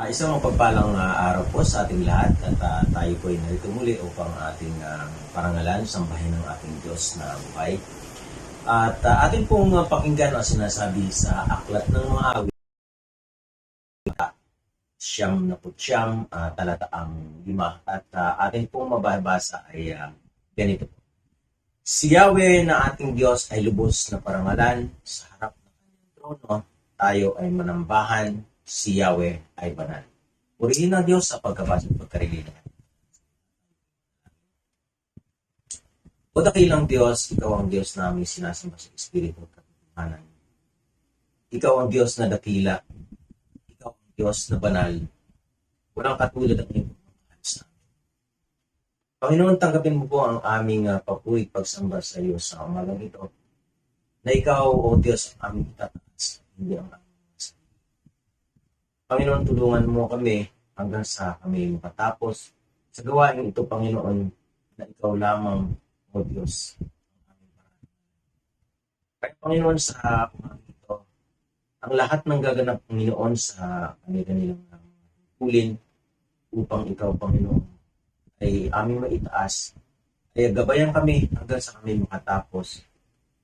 Isang mapagpalang araw po sa ating lahat at tayo po ay narito muli upang ating parangalan, sambahin ng ating Diyos na buhay. At ating pong pakinggan ang sinasabi sa Aklat ng mga Awit, talataang 5. At ating pong mababasa ay ganito po. Si Yahweh na ating Diyos ay lubos na parangalan, sa harap ng kanyang trono tayo ay manambahan. Si Yahweh ay banal. Purihin ang Diyos sa pagkabasa at pagkarili. O dakilang Diyos, Ikaw ang Diyos na aming sinasamba sa Espiritu at katotohanan. Ikaw ang Diyos na dakila. Ikaw ang Diyos na banal. Walang katulad ang iyong pagmamahal sa amin. Panginoon, tanggapin mo po ang aming papuwid pagsamba sa iyo sa umagang ito, na Ikaw, O Diyos, ang aming itataas, hindi ang aming. Panginoon, tulungan mo kami hanggang sa kami makatapos sa gawain ito, Panginoon, na Ikaw lamang, O Diyos. Kaya, Panginoon, sa umagang ito, ang lahat ng gaganap, Panginoon, sa kanilang tungkulin upang Ikaw, Panginoon, ay aming maitaas, ay gabayan kami hanggang sa kami makatapos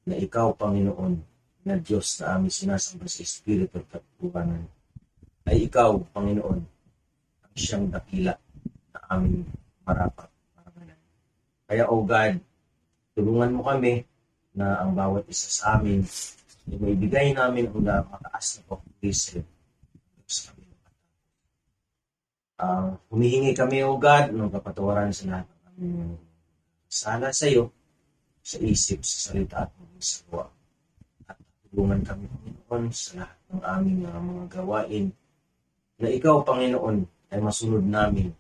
na Ikaw, Panginoon, na Diyos na aming sinasamba sa Espiritu at katotohanan, ay Ikaw, Panginoon, ang siyang dakila na aming marapat parangalan. Kaya, O God, tulungan mo kami na ang bawat isa sa amin ay maibigay namin ang mataas na papuri sa iyo. Humihingi kami, O God, ng kapatawaran sa lahat ng aming sala sa iyo, sa isip, sa salita at sa gawa. At tulungan kami, Panginoon, sa lahat ng aming mga gawain, na Ikaw, Panginoon, ay masunod namin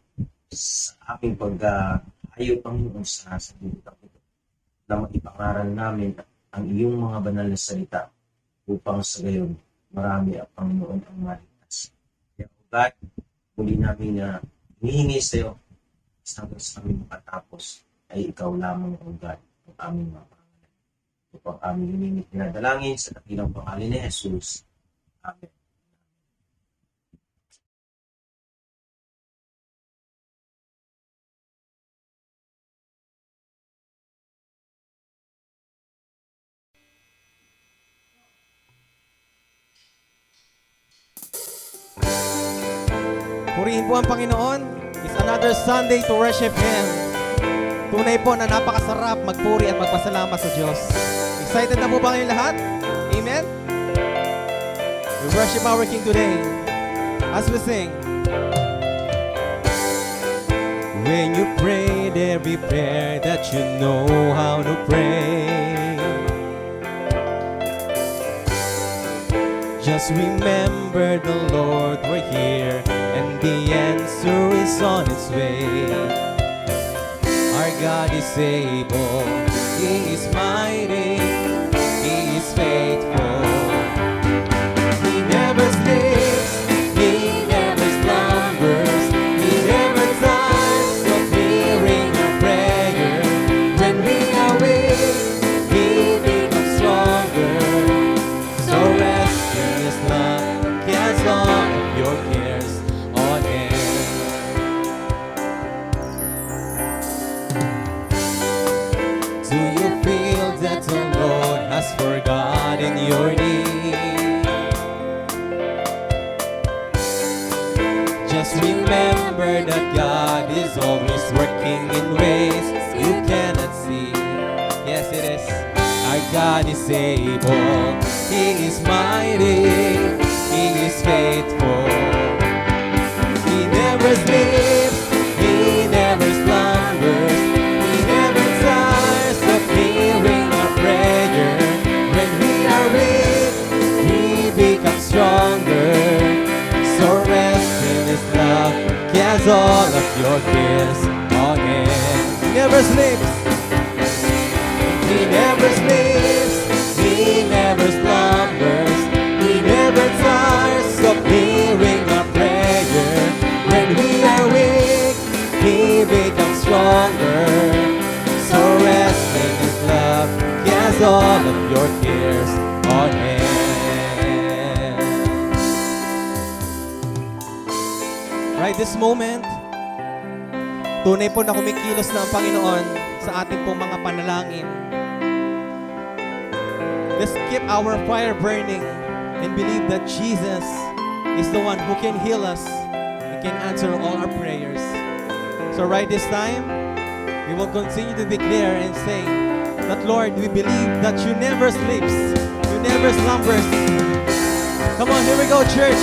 sa aming paghahayo, Panginoon, sa salita ito, na maipangaral namin ang iyong mga banal na salita upang sa gayon marami ang Panginoon ang maligtas. Kaya, O God, muli namin hinihingi sa iyo hanggang sa aming makatapos ay Ikaw lamang, O God, ang aming mga pangalan. Ito po ang aming hinihingi pinadalangin sa dakilang pangalan ni Jesus. Amen. Purihin po ang Panginoon. It's another Sunday to worship Him. Tunay po na napakasarap magpuri at magpasalamat sa Diyos. Excited na po ba kayong lahat? Amen? We worship our King today as we sing. When you pray every prayer that you know how to pray, just remember the Lord, we're here, and the answer is on its way. Our God is able, He is mighty, He is faithful. He never sleeps, He never slumbers, He never tires of hearing our prayer. When we are weak, He becomes stronger. So rest in His love, cast all of your cares on Him. Do you feel that the Lord has forgotten your need? Just remember that God is always working in ways you cannot see. Yes, it is. Our God is able, He is mighty, He is faithful. He never sleeps, He never slumbers, He never tires of hearing our prayer. When we are weak, He becomes stronger. So rest in His love, cast all of your cares on Him. He never sleeps, He never sleeps, He never slumbers, He never tires of hearing our prayer. When we are weak, He becomes stronger. So rest in His love, cast all of your cares on Him. right this moment, tunay po na kumikilos na ang Panginoon sa ating pong mga panalangin. Let's keep our fire burning and believe that Jesus is the one who can heal us and can answer all our prayers. So right this time, we will continue to declare and say that, Lord, we believe that you never sleeps, you never slumbers. Come on, here we go, church.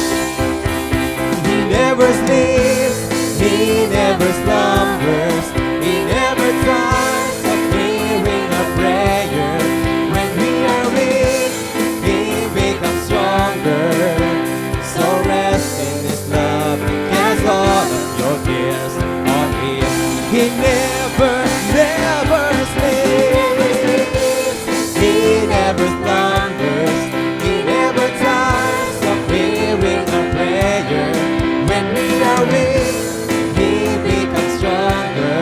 He never sleeps, he never slumbers, he never tires of hearing our prayer. When we are weak, he becomes stronger. So rest in his love, cast all of your cares on him. He never, never sleeps, he never slumbers, he never tires of hearing our prayer. When we are weak, he becomes stronger.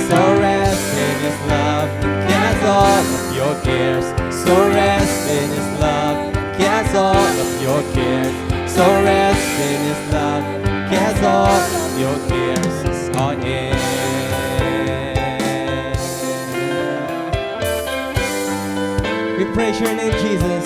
So rest in his love, cast all of your cares. So rest in his love, cast all of your cares. So rest in his love, cast all of your cares on him. We praise your name, Jesus.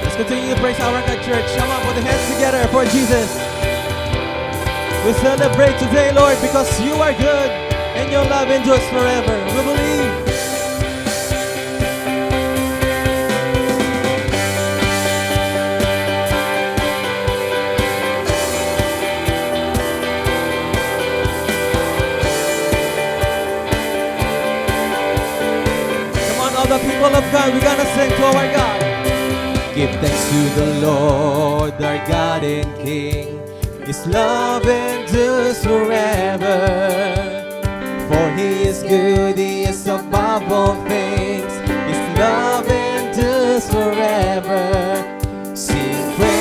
Let's continue to praise our God, church. Come on, put the hands together for Jesus. We celebrate today, Lord, because you are good and your love endures forever. We believe. Come on, all the people of God, we're gonna sing to our God. Give thanks to the Lord, our God and King. His love endures forever. For he is good, he is above all things. His love endures forever. Sing praise,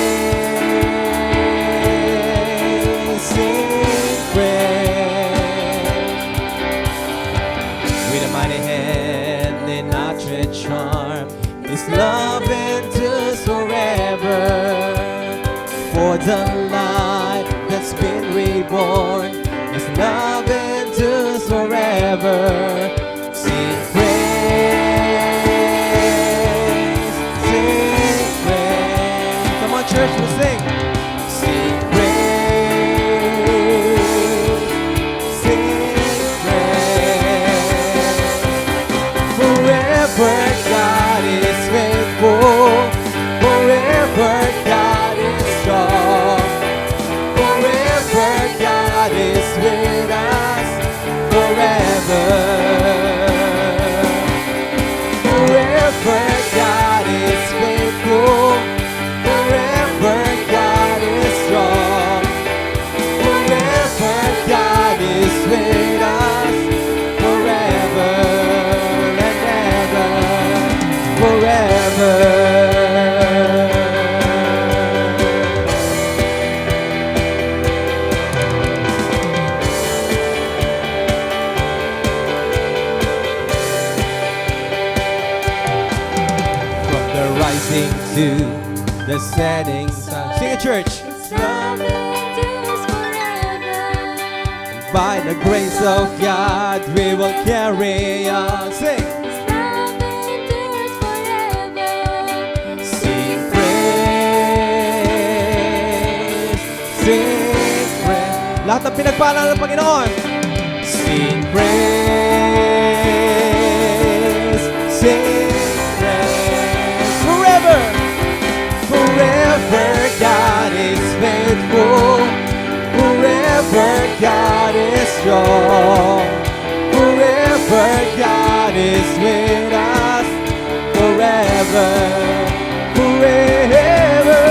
sing praise. With a mighty hand and outstretched arm, his love endures forever. For the life that's been reborn, his love endures forever. Sing praise, sing praise. Come on, church, we'll sing. Sing praise, sing praise. Forever God is faithful, forever God is strong, forever God is with us, forever. Forever God is faithful, forever God is strong, forever God is with us, forever and ever, forever. To the setting sun. Sing it, church. By the grace of God, we will carry on. Sing. Sing praise, sing praise. Lahat ng pinagpala ng Panginoon. Sing praise, sing praise. Forever. Forever God is faithful, forever God is strong, forever God is with us, forever, forever.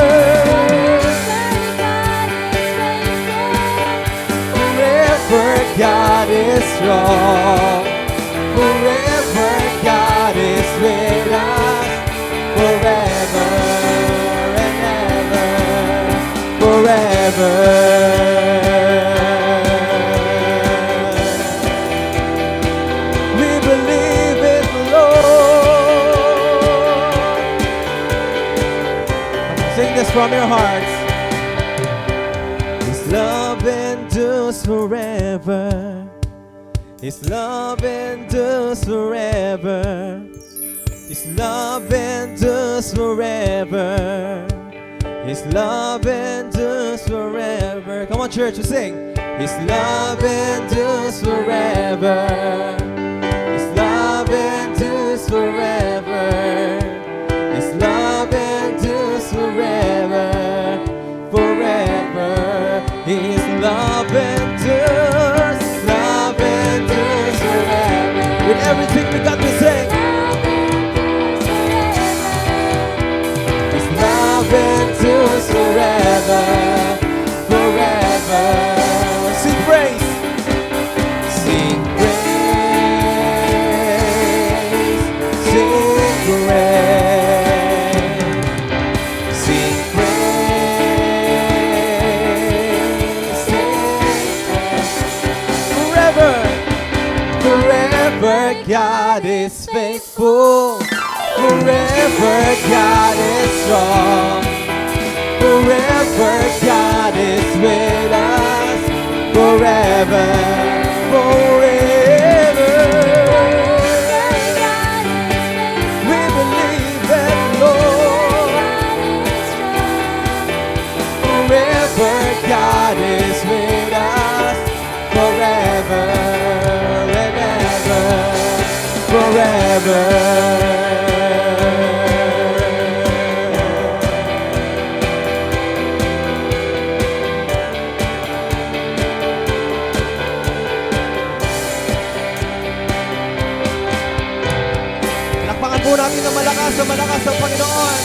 Forever God is strong, forever God from your hearts. His love endures forever. His love endures forever. His love endures forever. His love endures forever. Come on, church, we sing. His love endures forever. His love endures forever. His love endures forever. Forever. His love endures. Love endures forever. With everything we got to sing. His love endures forever. Forever. Sing praise. Sing praise. Sing praise. Sing praise. Sing praise. Forever. Forever God is faithful. Forever God is strong. Forever God is with us. Forever, forever. We believe that, Lord. Forever God is with us. Forever and ever. Forever. Po natin na malakas ang Panginoon.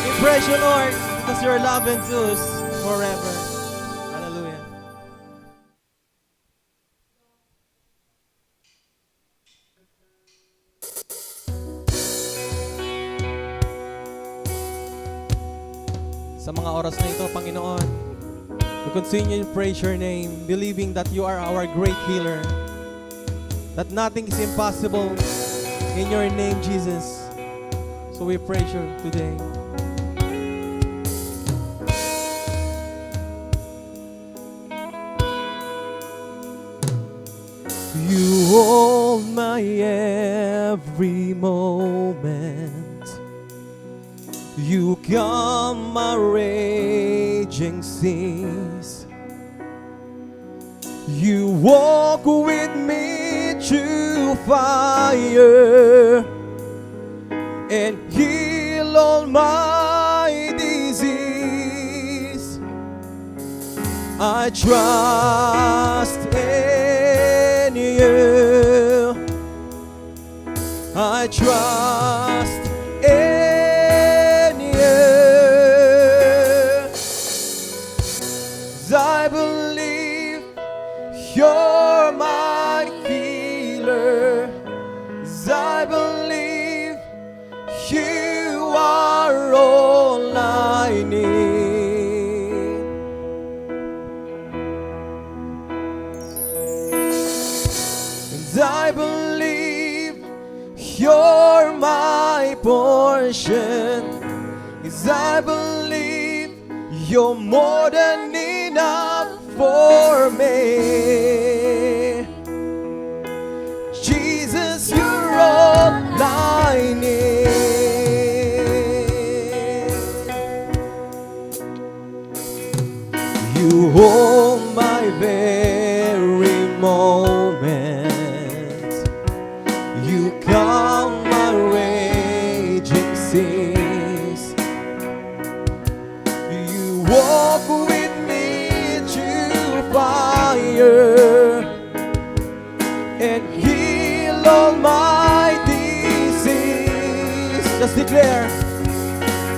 We praise you, Lord, because your love endures forever. Hallelujah. Sa mga oras na ito, Panginoon, we continue to praise your name, believing that you are our great healer, that nothing is impossible in your name, Jesus. So we praise you today. You hold my every moment. You calm my raging seas. You walk with me through fire and heal all my disease. I trust in you. I trust in you. 'Cause I believe you're my healer. 'Cause I believe you are all I need. And I believe you're my portion. 'Cause I believe you're more than enough for me. Jesus, you're all I need. You hold my very moment. You calm my raging seas. You walk with me through fire and heal all my disease. Just declare,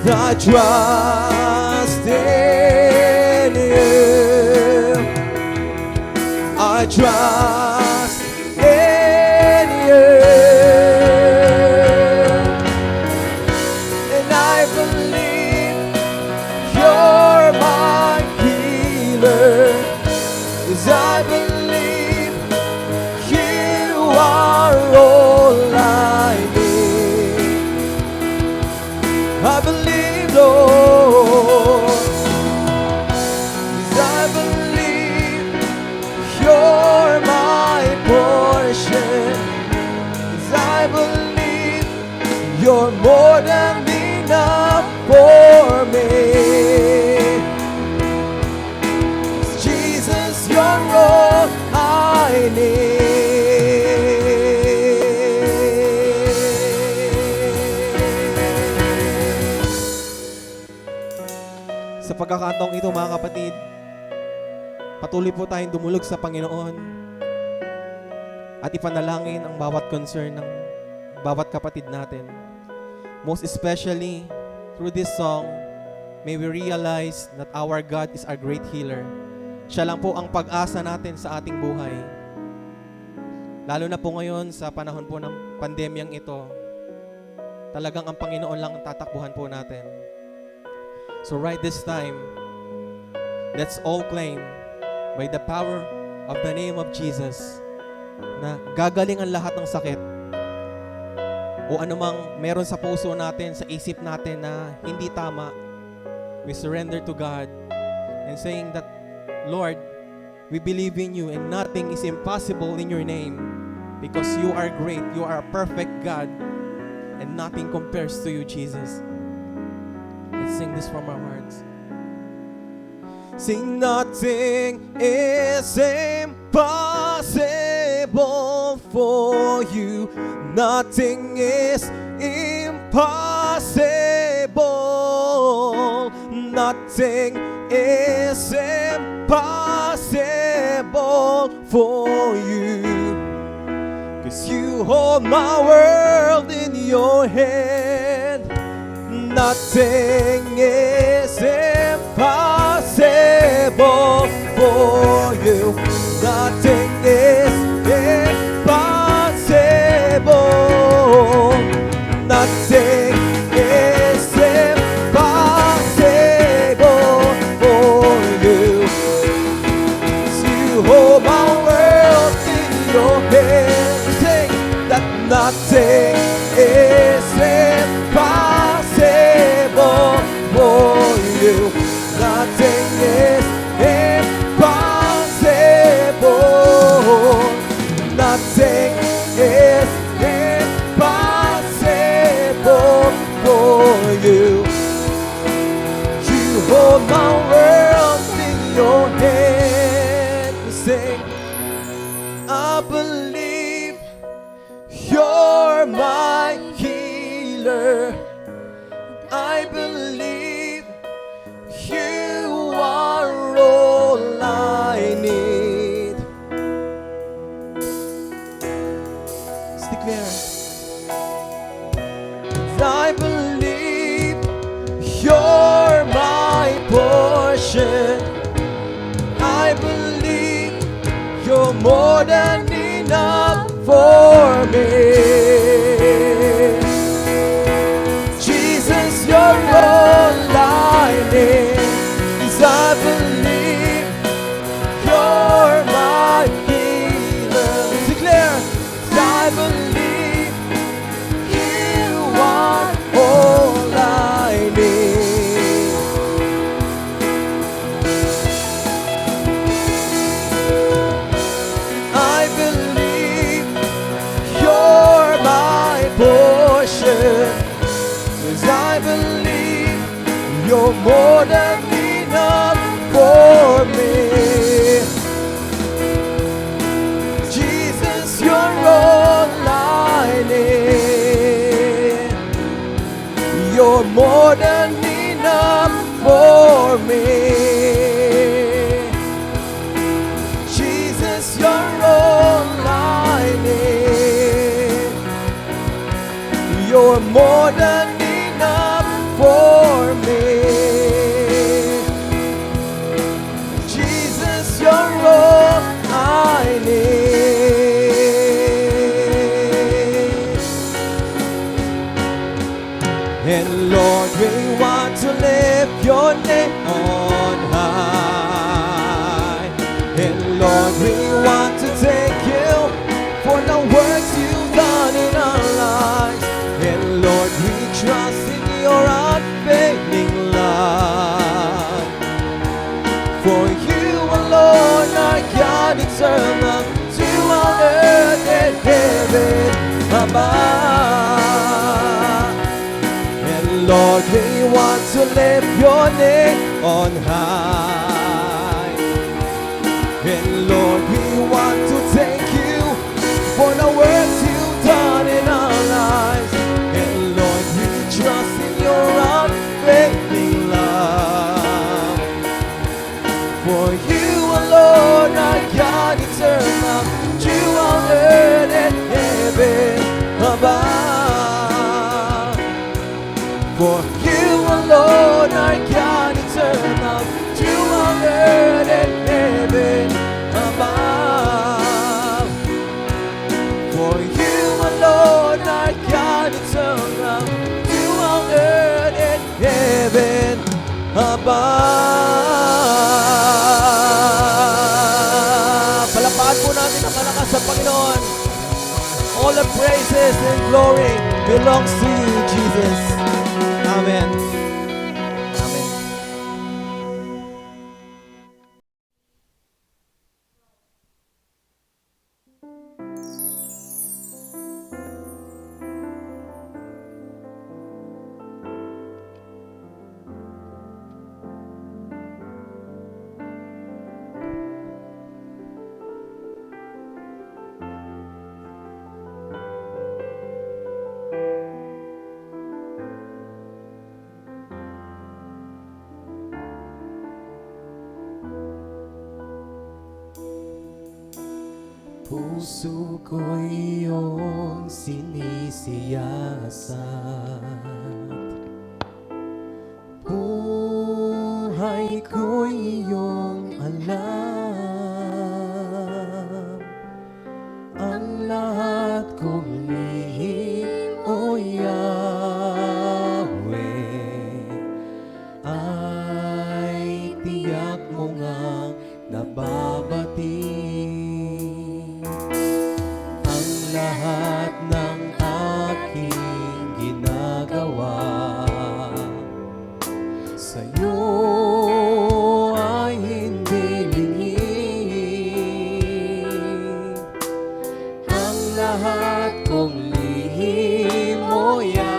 I trust in you. I trust in you. And I believe you're my healer. 'Cause I believe you are all I need. I believe, Lord. You're more than enough for me. Jesus, you're all I need. Sa pagkakataong ito, mga kapatid, patuloy po tayong dumulog sa Panginoon at ipanalangin ang bawat concern ng bawat kapatid natin. Most especially, through this song, may we realize that our God is our great healer. Siya lang po ang pag-asa natin sa ating buhay. Lalo na po ngayon sa panahon po ng pandemyang ito, talagang ang Panginoon lang ang tatakbuhan po natin. So right this time, let's all claim by the power of the name of Jesus na gagaling ang lahat ng sakit o anumang meron sa puso natin, sa isip natin na hindi tama. We surrender to God and saying that, Lord, we believe in you and nothing is impossible in your name because you are great, you are a perfect God and nothing compares to you, Jesus. Let's sing this from our hearts. Sing, nothing is impossible for you. Nothing is impossible. Nothing is impossible for you. 'Cause you hold my world in your hand. Nothing is impossible for you. Nothing is impossible. Nothing is impossible for you. You hold my world in your hand. Sing that nothing is impossible for you. Nothing is impossible. Nothing is impossible for you. You hold my world in your hand. Sing, I believe you're my healer. I believe you are all I need. Let's declare. I believe you're my portion. I believe you're more than enough for me. Jesus, you're all I need. 'Cause I believe you're my healer. Declare, 'cause I believe you are all I need. I believe you're my portion. 'Cause I believe you're more than enough for me. Jesus, you're all I need. You're more than enough for me. Jesus, you're all I need. You're more than enough for me. Jesus, you're all I need. And Lord, we want to lift your name on high. And Lord, we want to thank you for the works you've done in our lives. And Lord, we trust in your unfailing love. For you alone are God eternal, to on earth and heaven above. lift your name on high. And Lord, we want to thank you for the work you've done in our lives. And Lord, we trust in your unfailing love. For you alone are God eternal, you are earth and heaven above. For you alone are God eternal, you are earth and heaven above. For you alone are God eternal, you are earth and heaven above. Palakpakan po natin ang malakas sa Panginoon. All the praises and glory belongs to you, Jesus. Amen. Amen. Puso ko'y iyong sinisiyasat, buhay ko'y iyong alam. Ang lahat kong lihim, O Yahweh, ay tiyak mo ngang nababati. Lahat ng aking ginagawa sa'yo ay hindi lingid. Ang lahat kong lihim, O Yahweh,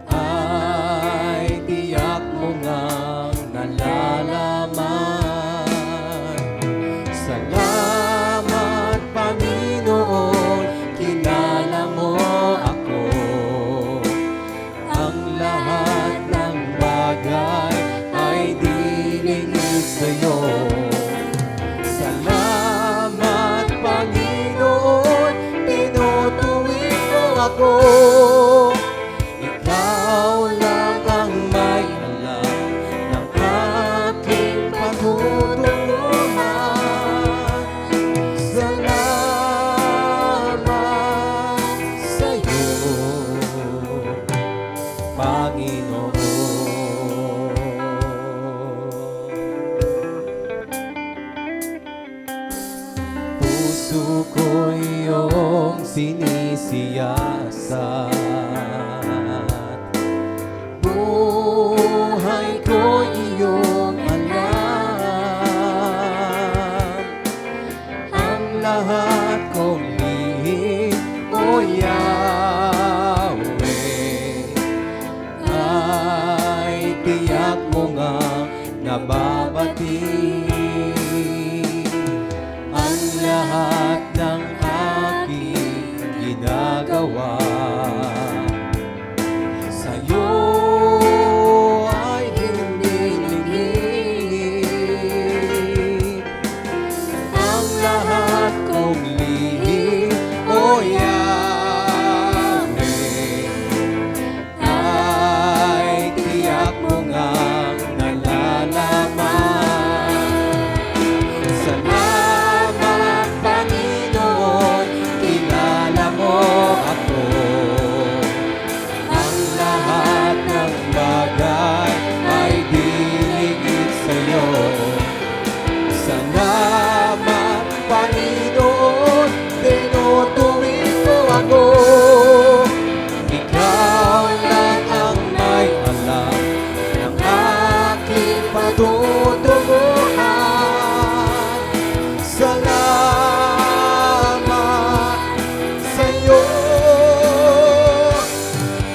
ay tiyak mo ngang nalalaman. Salamat, Panginoon, kilala mo ako. Ang lahat ng bagay ay dilingid sa'yo. Salamat, Panginoon, tinutuwid mo ako. Ikaw lang ang may alam ng aking pagtutunguhan. Salamat sa'yo, Panginoon. Puso ko iyong sinisiyasat, buhay ko iyong alam. Ang lahat kong lihim, O Yahweh, ay tiyak mo nga nababati. Ang lahat ng aking ginagawa sa'yo ay hindi lingid. Ang lahat kong lihim, O Yahweh, ay tiyak mo ngang nalalaman. Salamat, Panginoon, kilala mo ako. Ang lahat ng bagay ay dilingid sa'yo. Salamat, Panginoon, tinutuwid mo ako. Ikaw lang ang may alam ng aking patutunguhan. Salamat sa'yo,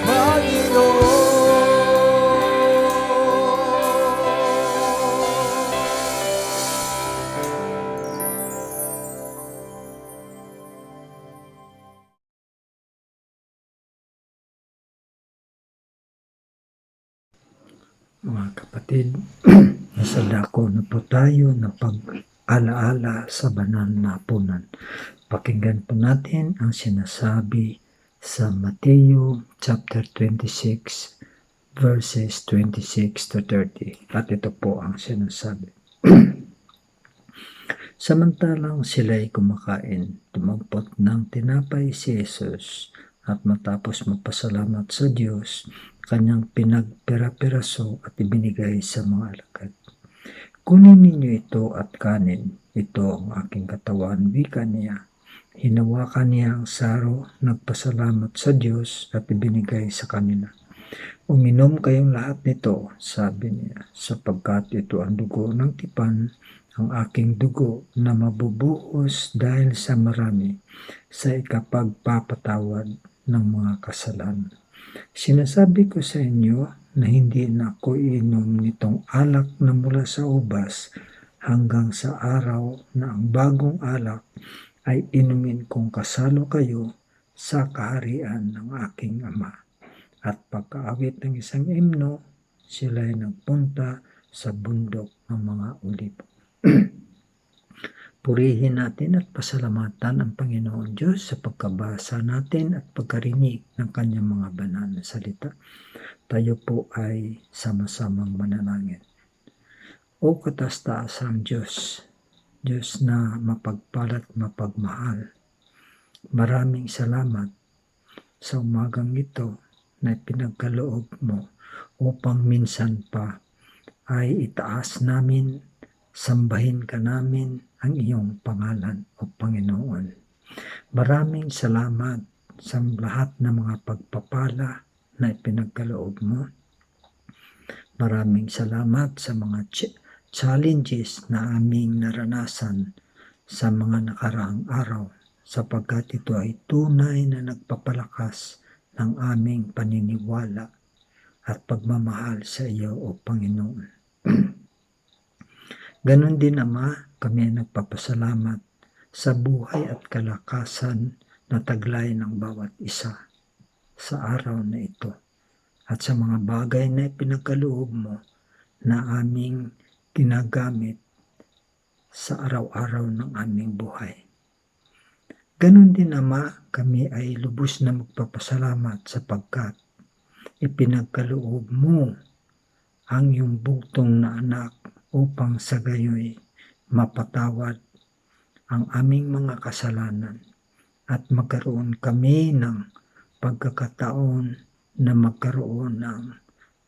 Panginoon. Mga kapatid, nasa dako na po tayo na pag-alaala sa banal na hapunan. Pakinggan po natin ang sinasabi sa Mateo chapter 26 verses 26 to 30. At ito po ang sinasabi. Samantalang sila'y kumakain, tumampot ng tinapay si Jesus at matapos magpasalamat sa Diyos, kanyang pinagpira-piraso at ibinigay sa mga alagad. Kunin ninyo ito at kanin, ito ang aking katawan, wika niya. Hinawakan niya ang saro, nagpasalamat sa Diyos at ibinigay sa kanila. Uminom kayong lahat nito, sabi niya, sapagkat ito ang dugo ng tipan, ang aking dugo na mabubuhos dahil sa marami sa ikapagpapatawad ng mga kasalanan. Sinasabi ko sa inyo na hindi na ako iinom nitong alak na mula sa ubas hanggang sa araw na ang bagong alak ay inumin kong kasalo kayo sa kaharian ng aking Ama. At pagkaawit ng isang himno, sila ay nagpunta sa bundok ng mga Olibo. Purihin natin at pasalamatan ang Panginoon Diyos sa pagkabasa natin at pagkarinig ng kanyang mga banal na salita. Tayo po ay sama-samang manalangin. O kataas-taasang Diyos, Diyos na mapagpalat mapagmahal, maraming salamat sa umagang ito na pinagkaloob mo upang minsan pa ay itaas namin, sambahin ka namin ang iyong pangalan o Panginoon. Maraming salamat sa lahat ng mga pagpapala na ipinagkaloob mo. Maraming salamat sa mga challenges na aming naranasan sa mga nakaraang araw, sapagkat ito ay tunay na nagpapalakas ng aming paniniwala at pagmamahal sa iyo o Panginoon. Ganon din Ama, kami ay nagpapasalamat sa buhay at kalakasan na taglay ng bawat isa sa araw na ito at sa mga bagay na ipinagkaloob mo na aming ginagamit sa araw-araw ng aming buhay. Ganon din Ama, kami ay lubos na magpapasalamat sapagkat ipinagkaloob mo ang iyong bugtong na anak upang sa gayoy mapatawad ang aming mga kasalanan at magkaroon kami ng pagkakataon na magkaroon ng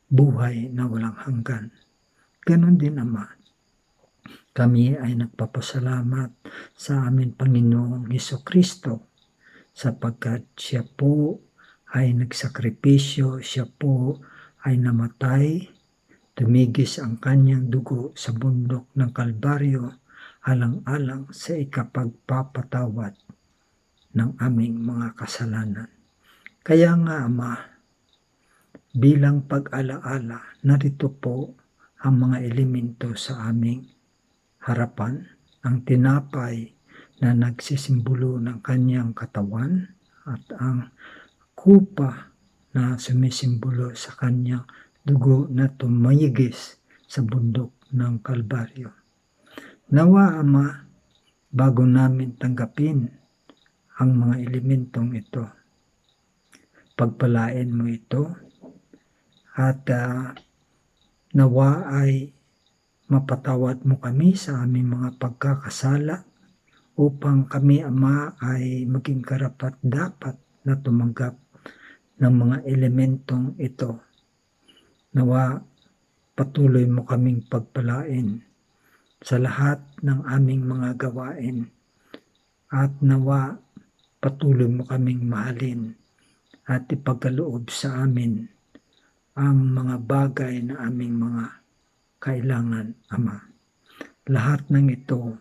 buhay na walang hanggan. Ganon din Ama, kami ay nagpapasalamat sa aming Panginoong Hesukristo sapagkat siya po ay nagsakripisyo, siya po ay namatay, tumigis ang kanyang dugo sa bundok ng Kalbaryo alang-alang sa ikapagpapatawad ng aming mga kasalanan. Kaya nga Ama, bilang pag-alaala, narito po ang mga elemento sa aming harapan, ang tinapay na nagsisimbolo ng kanyang katawan at ang kupa na sumisimbolo sa kanyang dugo na tumayigis sa bundok ng Kalbaryo. Nawa Ama, bago namin tanggapin ang mga elementong ito, pagpalain mo ito at nawa ay mapatawad mo kami sa aming mga pagkakasala upang kami Ama ay maging karapat-dapat na tumanggap ng mga elementong ito. Nawa patuloy mo kaming pagpalain sa lahat ng aming mga gawain at nawa patuloy mo kaming mahalin at ipagkaloob sa amin ang mga bagay na aming mga kailangan Ama. Lahat ng ito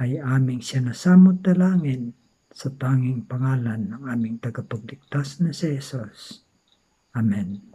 ay aming sinasamot dalangin sa tanging pangalan ng aming tagapagligtas na si Jesus. Amen.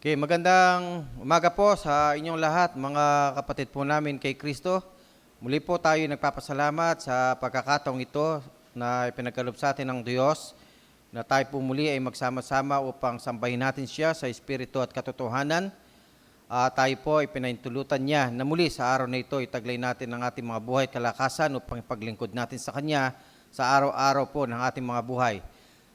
Okay, magandang umaga po sa inyong lahat, mga kapatid po namin kay Kristo. Muli po tayo nagpapasalamat sa pagkakataong ito na ipinagkaloob sa atin ng Diyos, na tayo po muli ay magsama-sama upang sambahin natin siya sa Espiritu at katotohanan. Tayo po ay pinaintulutan niya na muli sa araw na ito itaglay natin ang ating mga buhay at kalakasan upang ipaglingkod natin sa Kanya sa araw-araw po ng ating mga buhay.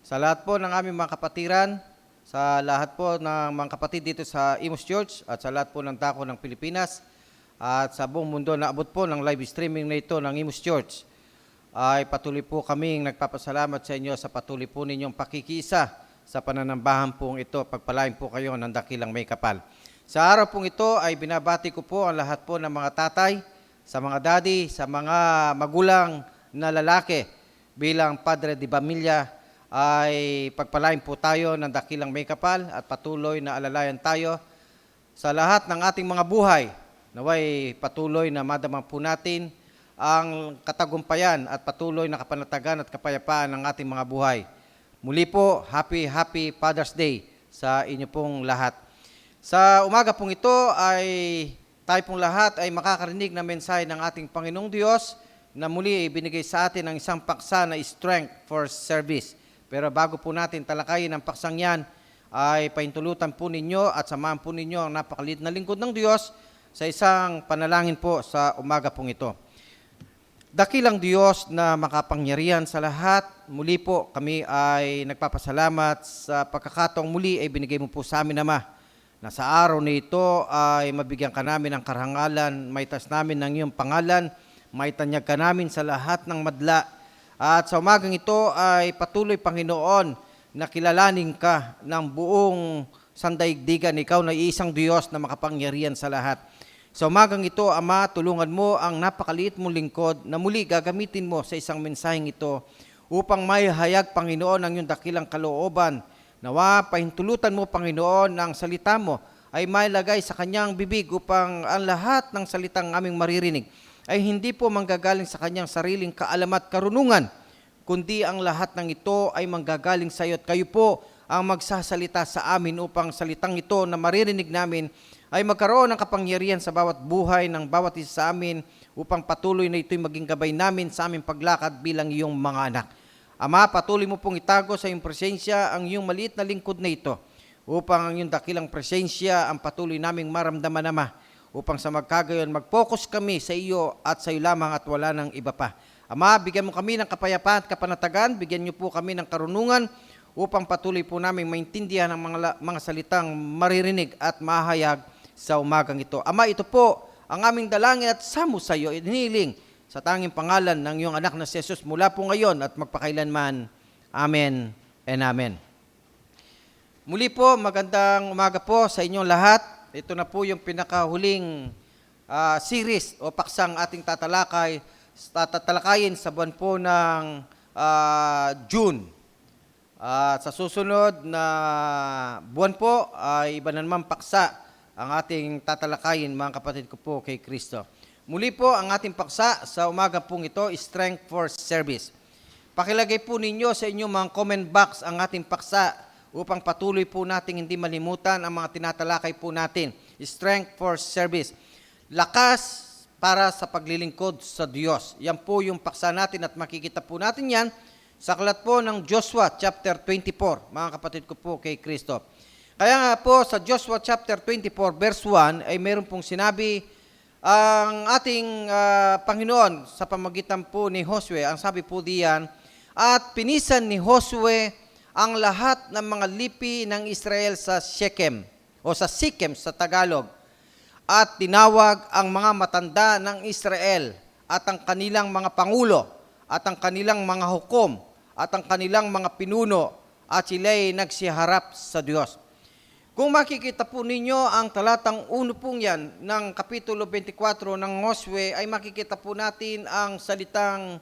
Sa lahat po ng aming mga kapatiran, sa lahat po ng mga kapatid dito sa Imus Church at sa lahat po ng dako ng Pilipinas at sa buong mundo na abot po ng live streaming na ito ng Imus Church, ay patuloy po kaming nagpapasalamat sa inyo sa patuloy po ninyong pakikiisa sa pananambahan pong ito. Pagpalain po kayo ng dakilang may kapal. Sa araw pong ito ay binabati ko po ang lahat po ng mga tatay, sa mga daddy, sa mga magulang na lalaki bilang padre de pamilya, ay pagpalain po tayo ng dakilang may kapal at patuloy na alalayan tayo sa lahat ng ating mga buhay. Naway patuloy na madamang po natin ang katagumpayan at patuloy na kapanatagan at kapayapaan ng ating mga buhay. Muli po, Happy Father's Day sa inyo pong lahat. Sa umaga pong ito ay tayo pong lahat ay makakarinig ng mensahe ng ating Panginoong Diyos na muli ibinigay sa atin ang isang paksa na strength for service. Pero bago po natin talakayin ang paksang yan, ay paintulutan po ninyo at samahan po ninyo ang napakaliit na lingkod ng Diyos sa isang panalangin po sa umaga pong ito. Dakilang Diyos na makapangyarihan sa lahat, muli po kami ay nagpapasalamat sa pagkakataong muli ay binigay mo po sa amin, Ama, na sa araw na ito ay mabigyan ka namin ng karangalan, maitas namin ng iyong pangalan, maitanyag ka namin sa lahat ng madla. At sa umagang ito ay patuloy, Panginoon, na kilalanin ka ng buong sandaigdigan. Ikaw na isang Diyos na makapangyarihan sa lahat. Sa umagang ito, Ama, tulungan mo ang napakaliit mong lingkod na muli gagamitin mo sa isang mensaheng ito upang may hayag, Panginoon, ang iyong dakilang kalooban. Nawa, pahintulutan mo, Panginoon, ang salita mo ay mailagay sa kanyang bibig upang ang lahat ng salitang aming maririnig ay hindi po manggagaling sa kanyang sariling kaalaman at karunungan, kundi ang lahat ng ito ay manggagaling sa iyo at kayo po ang magsasalita sa amin upang salitang ito na maririnig namin ay magkaroon ng kapangyarihan sa bawat buhay ng bawat isa sa amin upang patuloy na ito'y maging gabay namin sa aming paglakad bilang iyong mga anak. Ama, patuloy mo pong itago sa iyong presensya ang iyong maliit na lingkod na ito upang ang iyong dakilang presensya ang patuloy naming maramdaman, Ama, upang sa magkagayon mag-focus kami sa iyo at sa iyo lamang at wala ng iba pa. Ama, bigyan mo kami ng kapayapaan at kapanatagan, bigyan niyo po kami ng karunungan upang patuloy po naming maintindihan ang mga salitang maririnig at mahayag sa umagang ito. Ama, ito po ang aming dalangin at samo sa iyo, inihiling sa tanging pangalan ng iyong anak na si Jesus mula po ngayon at magpakailanman. Amen and Amen. Muli po, magandang umaga po sa inyong lahat. Ito na po yung pinakahuling series o paksang ating tatalakayin sa buwan po ng June. Sa susunod na buwan po ay iba na naman paksa ang ating tatalakayin, mga kapatid ko po kay Kristo. Muli po ang ating paksa sa umaga pong ito, Strength for Service. Pakilagay po ninyo sa inyong mga comment box ang ating paksa upang patuloy po nating hindi malimutan ang mga tinatalakay po natin. Strength for Service. Lakas para sa paglilingkod sa Diyos. Yan po yung paksa natin at makikita po natin yan sa aklat po ng Joshua chapter 24, mga kapatid ko po kay Kristo. Kaya nga po sa Joshua chapter 24 verse 1 ay meron pong sinabi ang ating Panginoon sa pamagitan po ni Josue. Ang sabi po diyan, at pinisan ni Josue ang lahat ng mga lipi ng Israel sa Shechem o sa Sikhem sa Tagalog, at tinawag ang mga matanda ng Israel at ang kanilang mga pangulo at ang kanilang mga hukom at ang kanilang mga pinuno at sila'y nagsiharap sa Diyos. Kung makikita po ninyo ang talatang 1 pong yan ng Kapitulo 24 ng Josue, ay makikita po natin ang salitang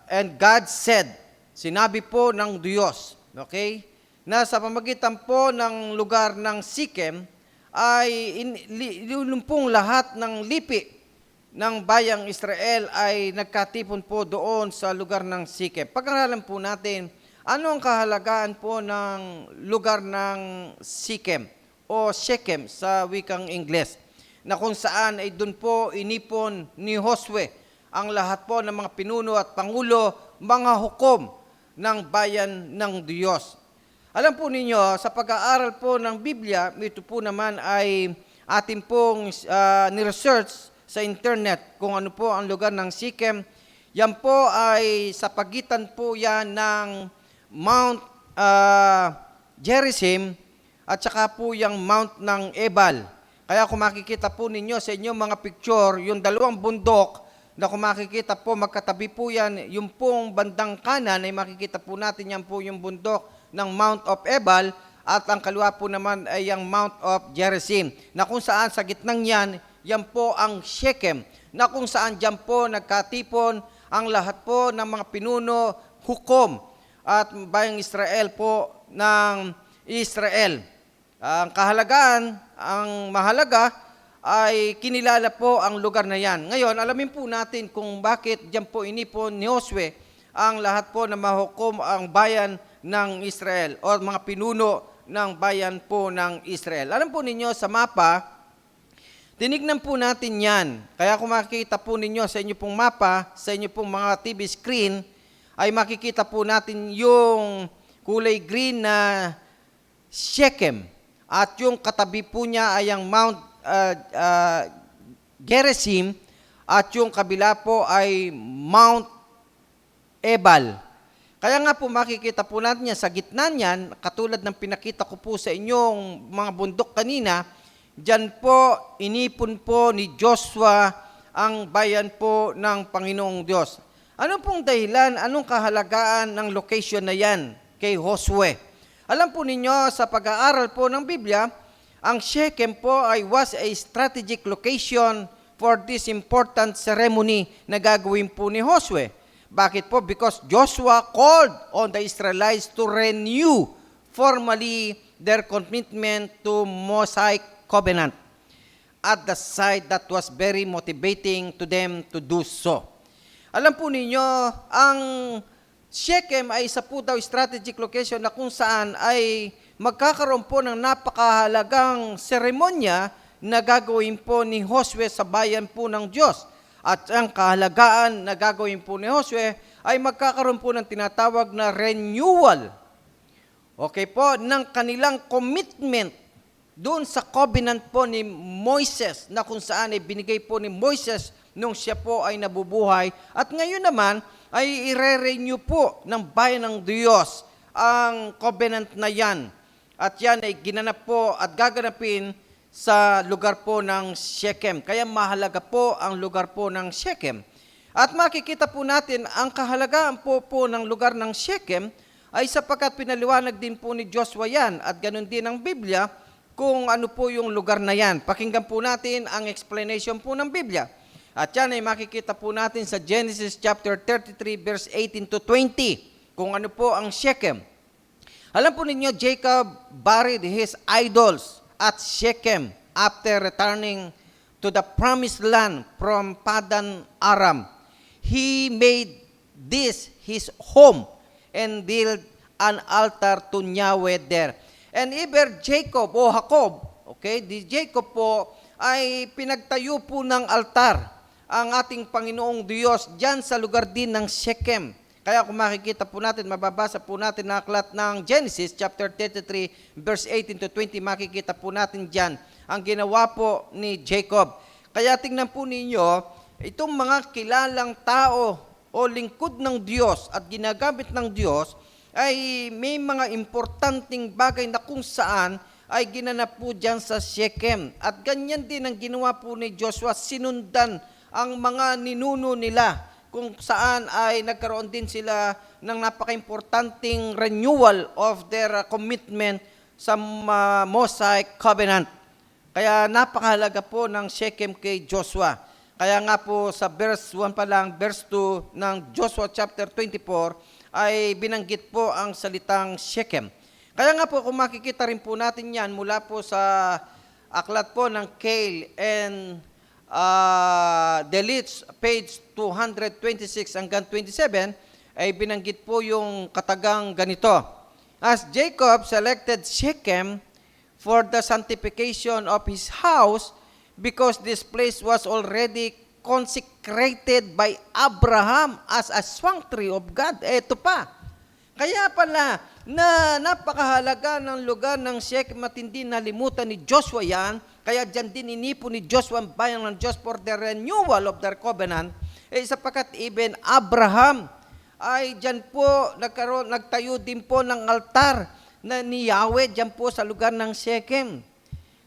and God said, sinabi po ng Diyos, okay, na sa pamagitan po ng lugar ng Sikhem ay lulumpong lahat ng lipi ng bayang Israel ay nagkatipon po doon sa lugar ng Sikhem. Pag-aralan po natin Ano ang kahalagaan po ng lugar ng Shechem o Shechem sa wikang Ingles, na kung saan ay doon po inipon ni Josue ang lahat po ng mga pinuno at pangulo, mga hukom ng bayan ng Diyos. Alam po ninyo, sa pag-aaral po ng Biblia, ito po naman ay ating pong ni-research sa internet kung ano po ang lugar ng Shechem. Yan po ay sa pagitan po yan ng Mount Gerizim at saka po yung Mount ng Ebal. Kaya kung makikita po ninyo sa inyong mga picture, yung dalawang bundok na kung makikita po magkatabi po yan, yung pong bandang kanan ay makikita po natin yan po yung bundok ng Mount of Ebal at ang kaliwa po naman ay yung Mount of Gerizim, na kung saan sa gitnang yan, yan po ang Shechem, na kung saan dyan po nagkatipon ang lahat po ng mga pinuno, hukom, at bayang Israel po ng Israel. Ang kahalagaan, ang mahalaga, ay kinilala po ang lugar na yan. Ngayon, alamin po natin kung bakit dyan po inipon ni Josue ang lahat po na mahukom ang bayan ng Israel o mga pinuno ng bayan po ng Israel. Alam po ninyo sa mapa, tinignan po natin yan. Kaya kung makikita po ninyo sa inyo pong mapa, sa inyo pong mga TV screen, ay makikita po natin yung kulay green na Shechem. At yung katabi po niya ay ang Mount Gerizim at yung kabila po ay Mount Ebal. Kaya nga po makikita po natin yan, sa gitna niyan, katulad ng pinakita ko po sa inyong mga bundok kanina, dyan po inipon po ni Joshua ang bayan po ng Panginoong Diyos. Ano pong dahilan, anong kahalagaan ng location na yan kay Josue? Alam po ninyo, sa pag-aaral po ng Biblia, ang Shechem po ay was a strategic location for this important ceremony na gagawin po ni Josue. Bakit po? Because Joshua called on the Israelites to renew formally their commitment to Mosaic covenant at the site that was very motivating to them to do so. Alam po ninyo, ang Shechem ay isa po daw strategic location na kung saan ay magkakaroon po ng napakahalagang seremonya na gagawin po ni Josue sa bayan po ng Diyos. At ang kahalagaan na gagawin po ni Josue ay magkakaroon po ng tinatawag na renewal. Okay po, ng kanilang commitment doon sa covenant po ni Moises, na kung saan ay binigay po ni Moises nung siya po ay nabubuhay. At ngayon naman ay ire-renew po ng bayan ng Diyos ang covenant na yan. At yan ay ginanap po at gaganapin sa lugar po ng Shechem. Kaya mahalaga po ang lugar po ng Shechem. At makikita po natin ang kahalagaan po ng lugar ng Shechem ay sapagkat pinaliwanag din po ni Joshua yan at ganun din ang Biblia kung ano po yung lugar na yan. Pakinggan po natin ang explanation po ng Biblia. At yan ay makikita po natin sa Genesis chapter 33 verse 18 to 20 kung ano po ang Shechem. Alam po ninyo, Jacob buried his idols at Shechem after returning to the promised land from Padan Aram. He made this his home and built an altar to Yahweh there. And ever Jacob o Jacob, okay, di Jacob po ay pinagtayo po ng altar ang ating Panginoong Diyos diyan sa lugar din ng Shechem. Kaya kung makikita po natin, mababasa po natin na aklat ng Genesis chapter 33 verse 18 to 20, makikita po natin diyan ang ginawa po ni Jacob. Kaya tingnan po ninyo, itong mga kilalang tao o lingkod ng Diyos at ginagamit ng Diyos ay may mga importanteng bagay na kung saan ay ginanap po dyan sa Shechem. At ganyan din ang ginawa po ni Joshua, sinundan ang mga ninuno nila kung saan ay nagkaroon din sila ng napaka-importanting renewal of their commitment sa Mosaic covenant. Kaya napakahalaga po ng Shechem kay Joshua. Kaya nga po sa verse 1 pa lang, verse 2 ng Joshua chapter 24 ay binanggit po ang salitang Shechem. Kaya nga po kung makikita rin po natin yan mula po sa aklat po ng Cale and Delitzsch, page 226 hanggang 27, ay binanggit po yung katagang ganito. As Jacob selected Shechem for the sanctification of his house, because this place was already consecrated by Abraham as a sanctuary of God. Ito pa. Kaya pala, na napakahalaga ng lugar ng Shechem at hindi nalimutan ni Joshua yan, kaya dyan din inipo ni Joshua ang bayan ng Diyos for the renewal of their covenant, sapagkat even Abraham ay dyan po nagtayo din po ng altar na ni Yahweh dyan po sa lugar ng Shechem.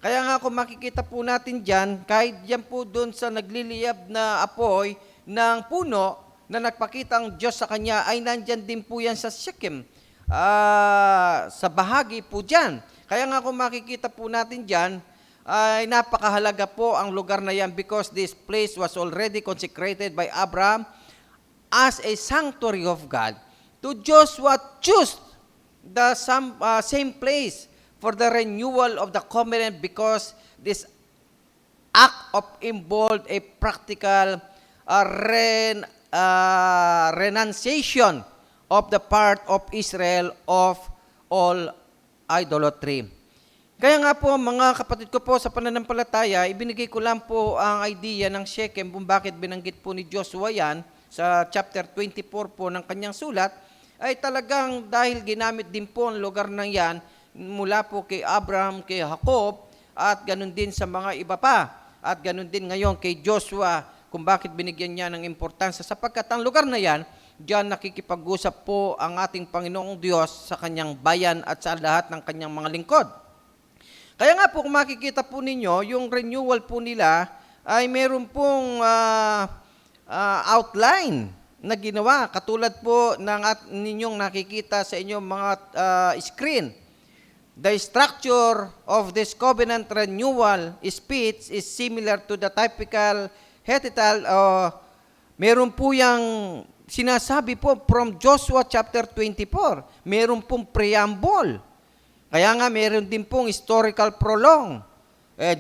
Kaya nga kung makikita po natin dyan, kahit dyan po doon sa nagliliyab na apoy ng puno na nagpakita ang Diyos sa kanya, ay nandyan din po yan sa Shechem, sa bahagi po dyan. Kaya nga kung makikita po natin dyan, ay napakahalaga po ang lugar na yan because this place was already consecrated by Abraham as a sanctuary of God. To Joshua choose the same place for the renewal of the covenant because this act of involved a practical renunciation of the part of Israel of all idolatry. Kaya nga po mga kapatid ko po sa pananampalataya, ibinigay ko lang po ang idea ng Shechem kung bakit binanggit po ni Joshua yan sa chapter 24 po ng kanyang sulat, ay talagang dahil ginamit din po ang lugar na yan mula po kay Abraham, kay Jacob, at ganun din sa mga iba pa. At ganun din ngayon kay Joshua kung bakit binigyan niya ng importansya sapagkat ang lugar na yan, diyan nakikipag-usap po ang ating Panginoong Diyos sa kanyang bayan at sa lahat ng kanyang mga lingkod. Kaya nga po kung makikita po ninyo, yung renewal po nila ay meron pong outline na ginawa. Katulad po ng ninyong nakikita sa inyong mga screen. The structure of this covenant renewal speech is similar to the typical Hethital. Meron po yung sinasabi po from Joshua chapter 24. Meron pong preamble. Kaya nga meron din pong historical prolong.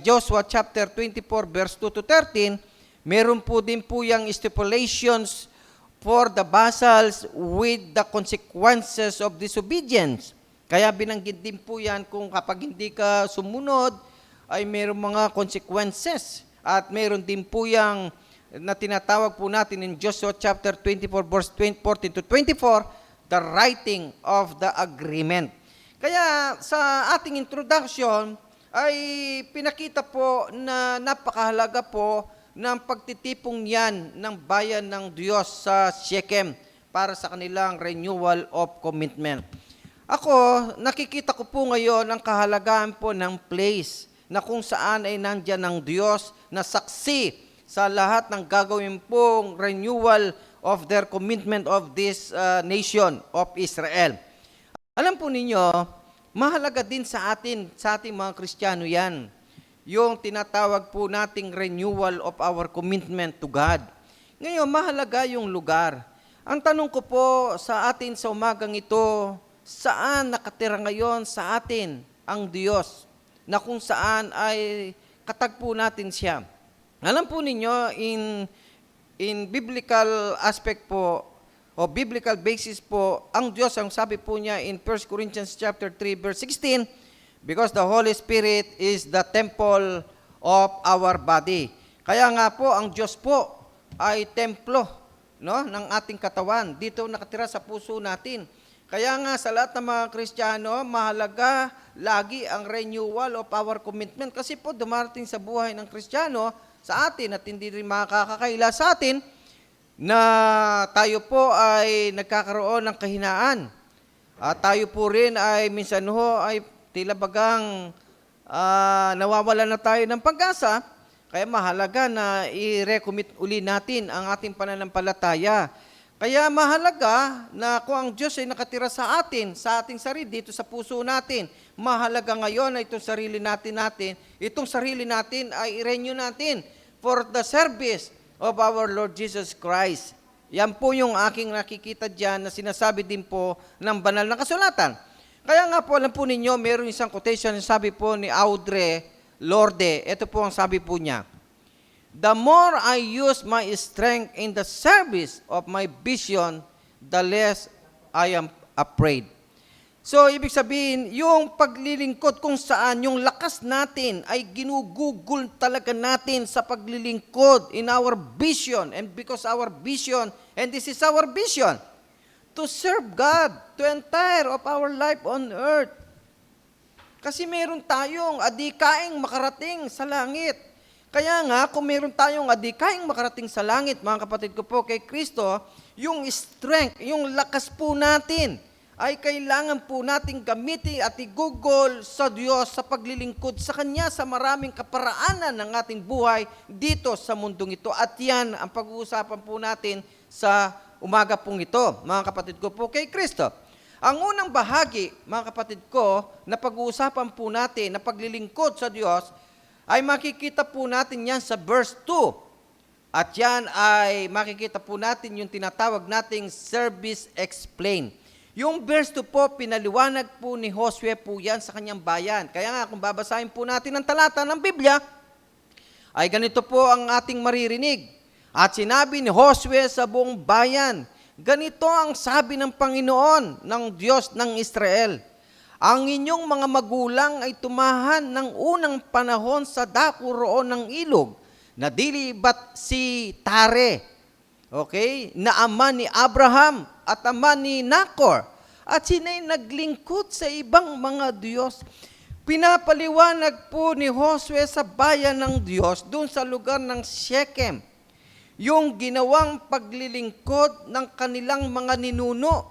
Joshua chapter 24 verse 2 to 13, meron po din po yung stipulations for the vassals with the consequences of disobedience. Kaya binanggit din po yan kung kapag hindi ka sumunod, ay meron mga consequences. At meron din po yung na tinatawag po natin in Joshua chapter 24 verse 14 to 24, the writing of the agreement. Kaya sa ating introduction ay pinakita po na napakahalaga po ng pagtitipong yan ng bayan ng Diyos sa Shechem para sa kanilang renewal of commitment. Ako, nakikita ko po ngayon ang kahalagahan po ng place na kung saan ay nandyan ng Diyos na saksi sa lahat ng gagawin pong renewal of their commitment of this nation of Israel. Alam po ninyo, mahalaga din sa ating mga Kristiyano yan, yung tinatawag po nating renewal of our commitment to God. Ngayon, mahalaga yung lugar. Ang tanong ko po sa atin sa umagang ito, saan nakatira ngayon sa atin ang Diyos na kung saan ay katagpo natin siya? Alam po ninyo, in biblical aspect po, o biblical basis po, ang Diyos, ang sabi po niya in 1 Corinthians chapter 3 verse 16, because the Holy Spirit is the temple of our body. Kaya nga po, ang Diyos po ay templo, no, ng ating katawan. Dito nakatira sa puso natin. Kaya nga sa lahat ng mga Kristiyano, mahalaga lagi ang renewal of our commitment. Kasi po dumarating sa buhay ng Kristiyano sa atin at hindi rin makakakaila sa atin na tayo po ay nagkakaroon ng kahinaan. At tayo po rin ay minsan ho ay tila bagang nawawala na tayo ng pag-asa. Kaya mahalaga na i-recommit uli natin ang ating pananampalataya. Kaya mahalaga na kung ang Diyos ay nakatira sa atin, sa ating sarili, dito sa puso natin, mahalaga ngayon na itong sarili natin, itong sarili natin ay i-renew natin for the service of our Lord Jesus Christ. Yan po yung aking nakikita dyan na sinasabi din po ng banal na kasulatan. Kaya nga po, alam po ninyo, meron isang quotation na sabi po ni Audre Lorde. Ito po ang sabi po niya. The more I use my strength in the service of my vision, the less I am afraid. So, ibig sabihin, yung paglilingkod kung saan yung lakas natin ay ginugugol talaga natin sa paglilingkod in our vision. And because our vision, and this is our vision, to serve God, to entire of our life on earth. Kasi meron tayong adikaing makarating sa langit. Kaya nga, kung meron tayong adikaing makarating sa langit, mga kapatid ko po, kay Kristo, yung strength, yung lakas po natin, ay kailangan po nating gamitin at igugol sa Diyos sa paglilingkod sa Kanya sa maraming kaparaanan ng ating buhay dito sa mundong ito. At yan ang pag-uusapan po natin sa umaga pong ito, mga kapatid ko po kay Kristo. Ang unang bahagi, mga kapatid ko, na pag-uusapan po natin na paglilingkod sa Diyos, ay makikita po natin yan sa verse 2. At yan ay makikita po natin yung tinatawag nating service explained. Yung verse 2 po, pinaliwanag po ni Josue po yan sa kanyang bayan. Kaya nga, kung babasahin po natin ang talata ng Biblia, ay ganito po ang ating maririnig. At sinabi ni Josue sa buong bayan, ganito ang sabi ng Panginoon ng Diyos ng Israel. Ang inyong mga magulang ay tumahan ng unang panahon sa dako roon ng ilog, na dilibat si Tare, okay, na ama ni Abraham at ama ni Nacor, at sina'y naglingkod sa ibang mga Diyos. Pinapaliwanag po ni Josue sa bayan ng Diyos doon sa lugar ng Shechem yung ginawang paglilingkod ng kanilang mga ninuno.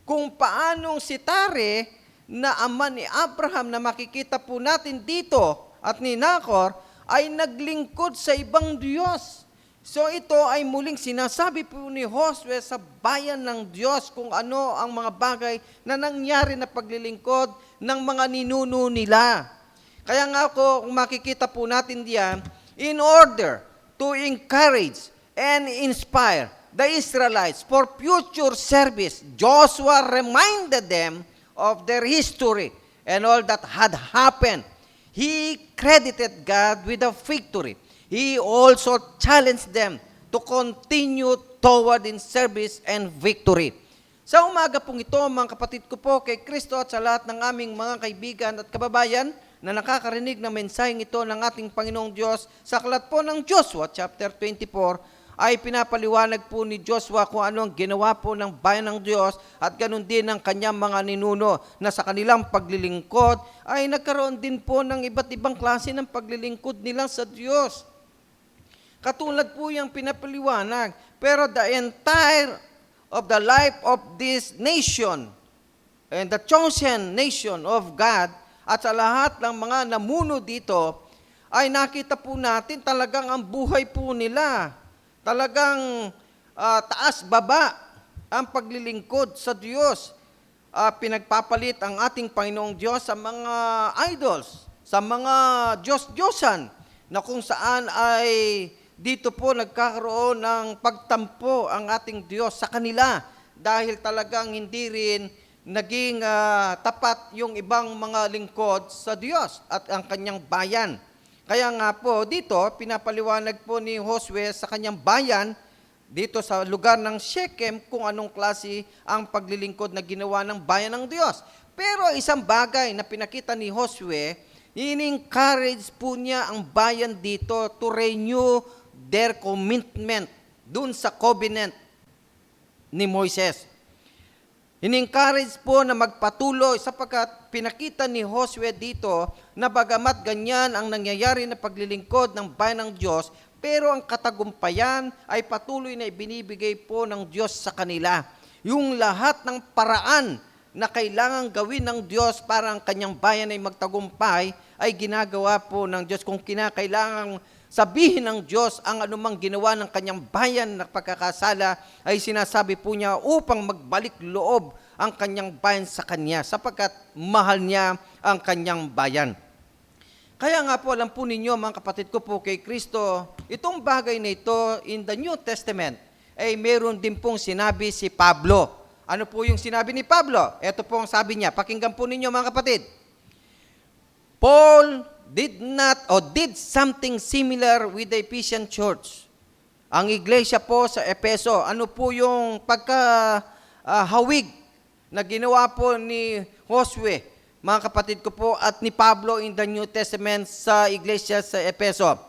Kung paanong si Tare na ama ni Abraham na makikita po natin dito at ni Nacor ay naglingkod sa ibang Diyos. So ito ay muling sinasabi po ni Josue sa bayan ng Diyos kung ano ang mga bagay na nangyari na paglilingkod ng mga ninuno nila. Kaya nga ako, kung makikita po natin diyan, in order to encourage and inspire the Israelites for future service, Joshua reminded them of their history and all that had happened. He credited God with a victory. He also challenged them to continue toward in service and victory. Sa umaga pong ito, mga kapatid ko po kay Kristo at sa lahat ng aming mga kaibigan at kababayan na nakakarinig ng mensaheng ito ng ating Panginoong Diyos, sa aklat po ng Joshua chapter 24, ay pinapaliwanag po ni Joshua kung ano ang ginawa po ng bayan ng Diyos at ganun din ng kanyang mga ninuno na sa kanilang paglilingkod ay nagkaroon din po ng iba't ibang klase ng paglilingkod nila sa Diyos. Katulad po yung pinapaliwanag. Pero the entire of the life of this nation and the chosen nation of God at sa lahat ng mga namuno dito ay nakita po natin talagang ang buhay po nila. Talagang taas-baba ang paglilingkod sa Diyos. Pinagpapalit ang ating Panginoong Diyos sa mga idols, sa mga Diyos-Diyosan na kung saan ay dito po nagkakaroon ng pagtampo ang ating Diyos sa kanila dahil talagang hindi rin naging tapat yung ibang mga lingkod sa Diyos at ang kanyang bayan. Kaya nga po dito, pinapaliwanag po ni Josue sa kanyang bayan, dito sa lugar ng Shechem, kung anong klase ang paglilingkod na ginawa ng bayan ng Diyos. Pero isang bagay na pinakita ni Josue, in-encourage po niya ang bayan dito to renew their commitment dun sa covenant ni Moises. In-encourage po na magpatuloy sapagkat pinakita ni Josue dito na bagamat ganyan ang nangyayari na paglilingkod ng bayan ng Diyos, pero ang katagumpayan ay patuloy na ibinibigay po ng Diyos sa kanila. Yung lahat ng paraan na kailangan gawin ng Diyos para ang kanyang bayan ay magtagumpay ay ginagawa po ng Diyos. Kung kinakailangan sabihin ng Diyos ang anumang ginawa ng kanyang bayan na pagkakasala, ay sinasabi po niya upang magbalik loob ang kanyang bayan sa kanya sapagkat mahal niya ang kanyang bayan. Kaya nga po, alam po ninyo mga kapatid ko po kay Kristo, itong bagay na ito in the New Testament ay meron din pong sinabi si Pablo. Ano po yung sinabi ni Pablo? Ito po ang sabi niya. Pakinggan po ninyo mga kapatid. Paul did something similar with the Ephesian church. Ang iglesia po sa Epeso, ano po yung hawig na ginawa po ni Josue, mga kapatid ko po, at ni Pablo in the New Testament sa iglesia sa Epeso.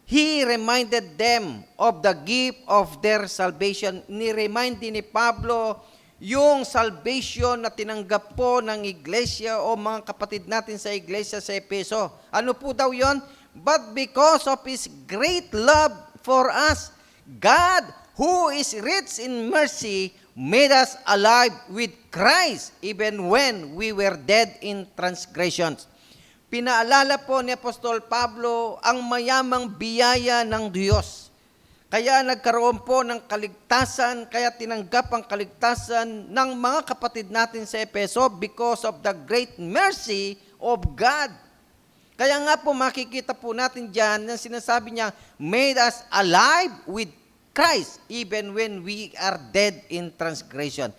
He reminded them of the gift of their salvation. Ni-remind din ni Pablo yung salvation na tinanggap po ng iglesia o mga kapatid natin sa iglesia sa Epeso. Ano po daw yon? But because of His great love for us, God, who is rich in mercy, made us alive with Christ even when we were dead in transgressions. Pinaalala po ni Apostol Pablo ang mayamang biyaya ng Diyos. Kaya nagkaroon po ng kaligtasan, kaya tinanggap ang kaligtasan ng mga kapatid natin sa Epeso because of the great mercy of God. Kaya nga po makikita po natin dyan na sinasabi niya, made us alive with Christ even when we are dead in transgression.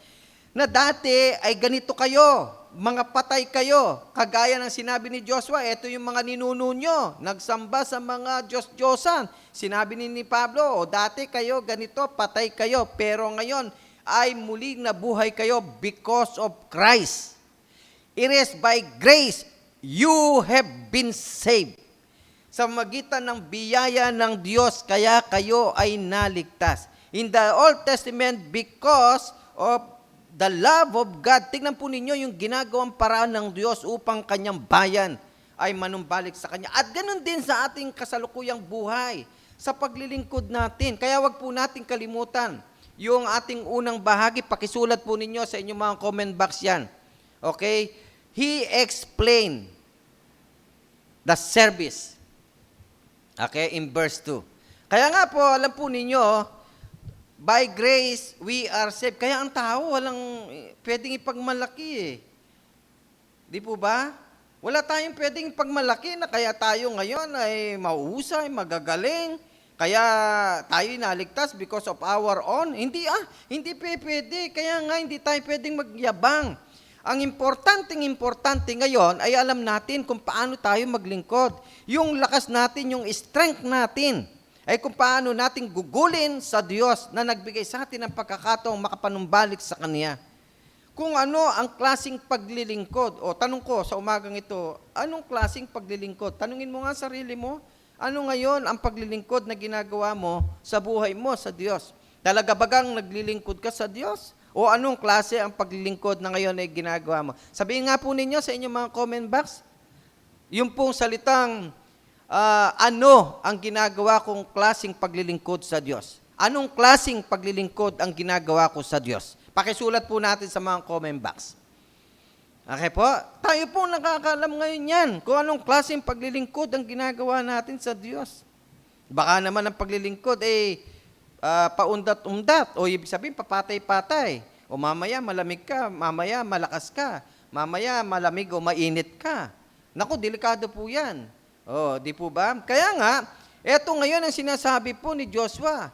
Na dati ay ganito kayo, mga patay kayo. Kagaya ng sinabi ni Joshua, ito yung mga ninuno nyo, nagsamba sa mga Diyos-Diyosan. Sinabi ni Pablo, dati kayo ganito, patay kayo, pero ngayon ay muling nabuhay kayo because of Christ. It is by grace you have been saved. Sa magitan ng biyaya ng Diyos, kaya kayo ay naligtas. In the Old Testament, because of the love of God, tingnan po ninyo yung ginagawang paraan ng Diyos upang kanyang bayan ay manumbalik sa Kanya. At ganun din sa ating kasalukuyang buhay, sa paglilingkod natin. Kaya wag po natin kalimutan yung ating unang bahagi, pakisulat po ninyo sa inyong mga comment box yan. Okay? He explained the service. Okay, in verse 2. Kaya nga po, alam po ninyo, by grace, we are saved. Kaya ang tao, walang pwedeng ipagmalaki eh. Di po ba? Wala tayong pwedeng ipagmalaki na kaya tayo ngayon ay mauusay, magagaling, kaya tayo naligtas because of our own. Hindi pwede. Kaya nga, hindi tayo pwedeng magyabang. Ang importante ngayon ay alam natin kung paano tayo maglingkod. Yung lakas natin, yung strength natin, ay kung paano natin gugulin sa Diyos na nagbigay sa atin ng pagkakataong makapanumbalik sa Kanya. Kung ano ang klaseng paglilingkod, o tanong ko sa umagang ito, anong klaseng paglilingkod? Tanungin mo nga sarili mo, ano ngayon ang paglilingkod na ginagawa mo sa buhay mo sa Diyos? Talaga bagang naglilingkod ka sa Diyos? O anong klase ang paglilingkod na ngayon ay ginagawa mo? Sabihin nga po ninyo sa inyong mga comment box, yung pong salitang, ano ang ginagawa kong klaseng paglilingkod sa Diyos? Anong klaseng paglilingkod ang ginagawa ko sa Diyos? Pakisulat po natin sa mga comment box. Okay po? Tayo po nakakaalam ngayon yan kung anong klaseng paglilingkod ang ginagawa natin sa Diyos. Baka naman ang paglilingkod paundat-undat, o ibig sabihin papatay-patay, o mamaya malamig ka, mamaya malakas ka, mamaya malamig o mainit ka. Naku, delikado po yan. O, di po ba? Kaya nga, eto ngayon ang sinasabi po ni Joshua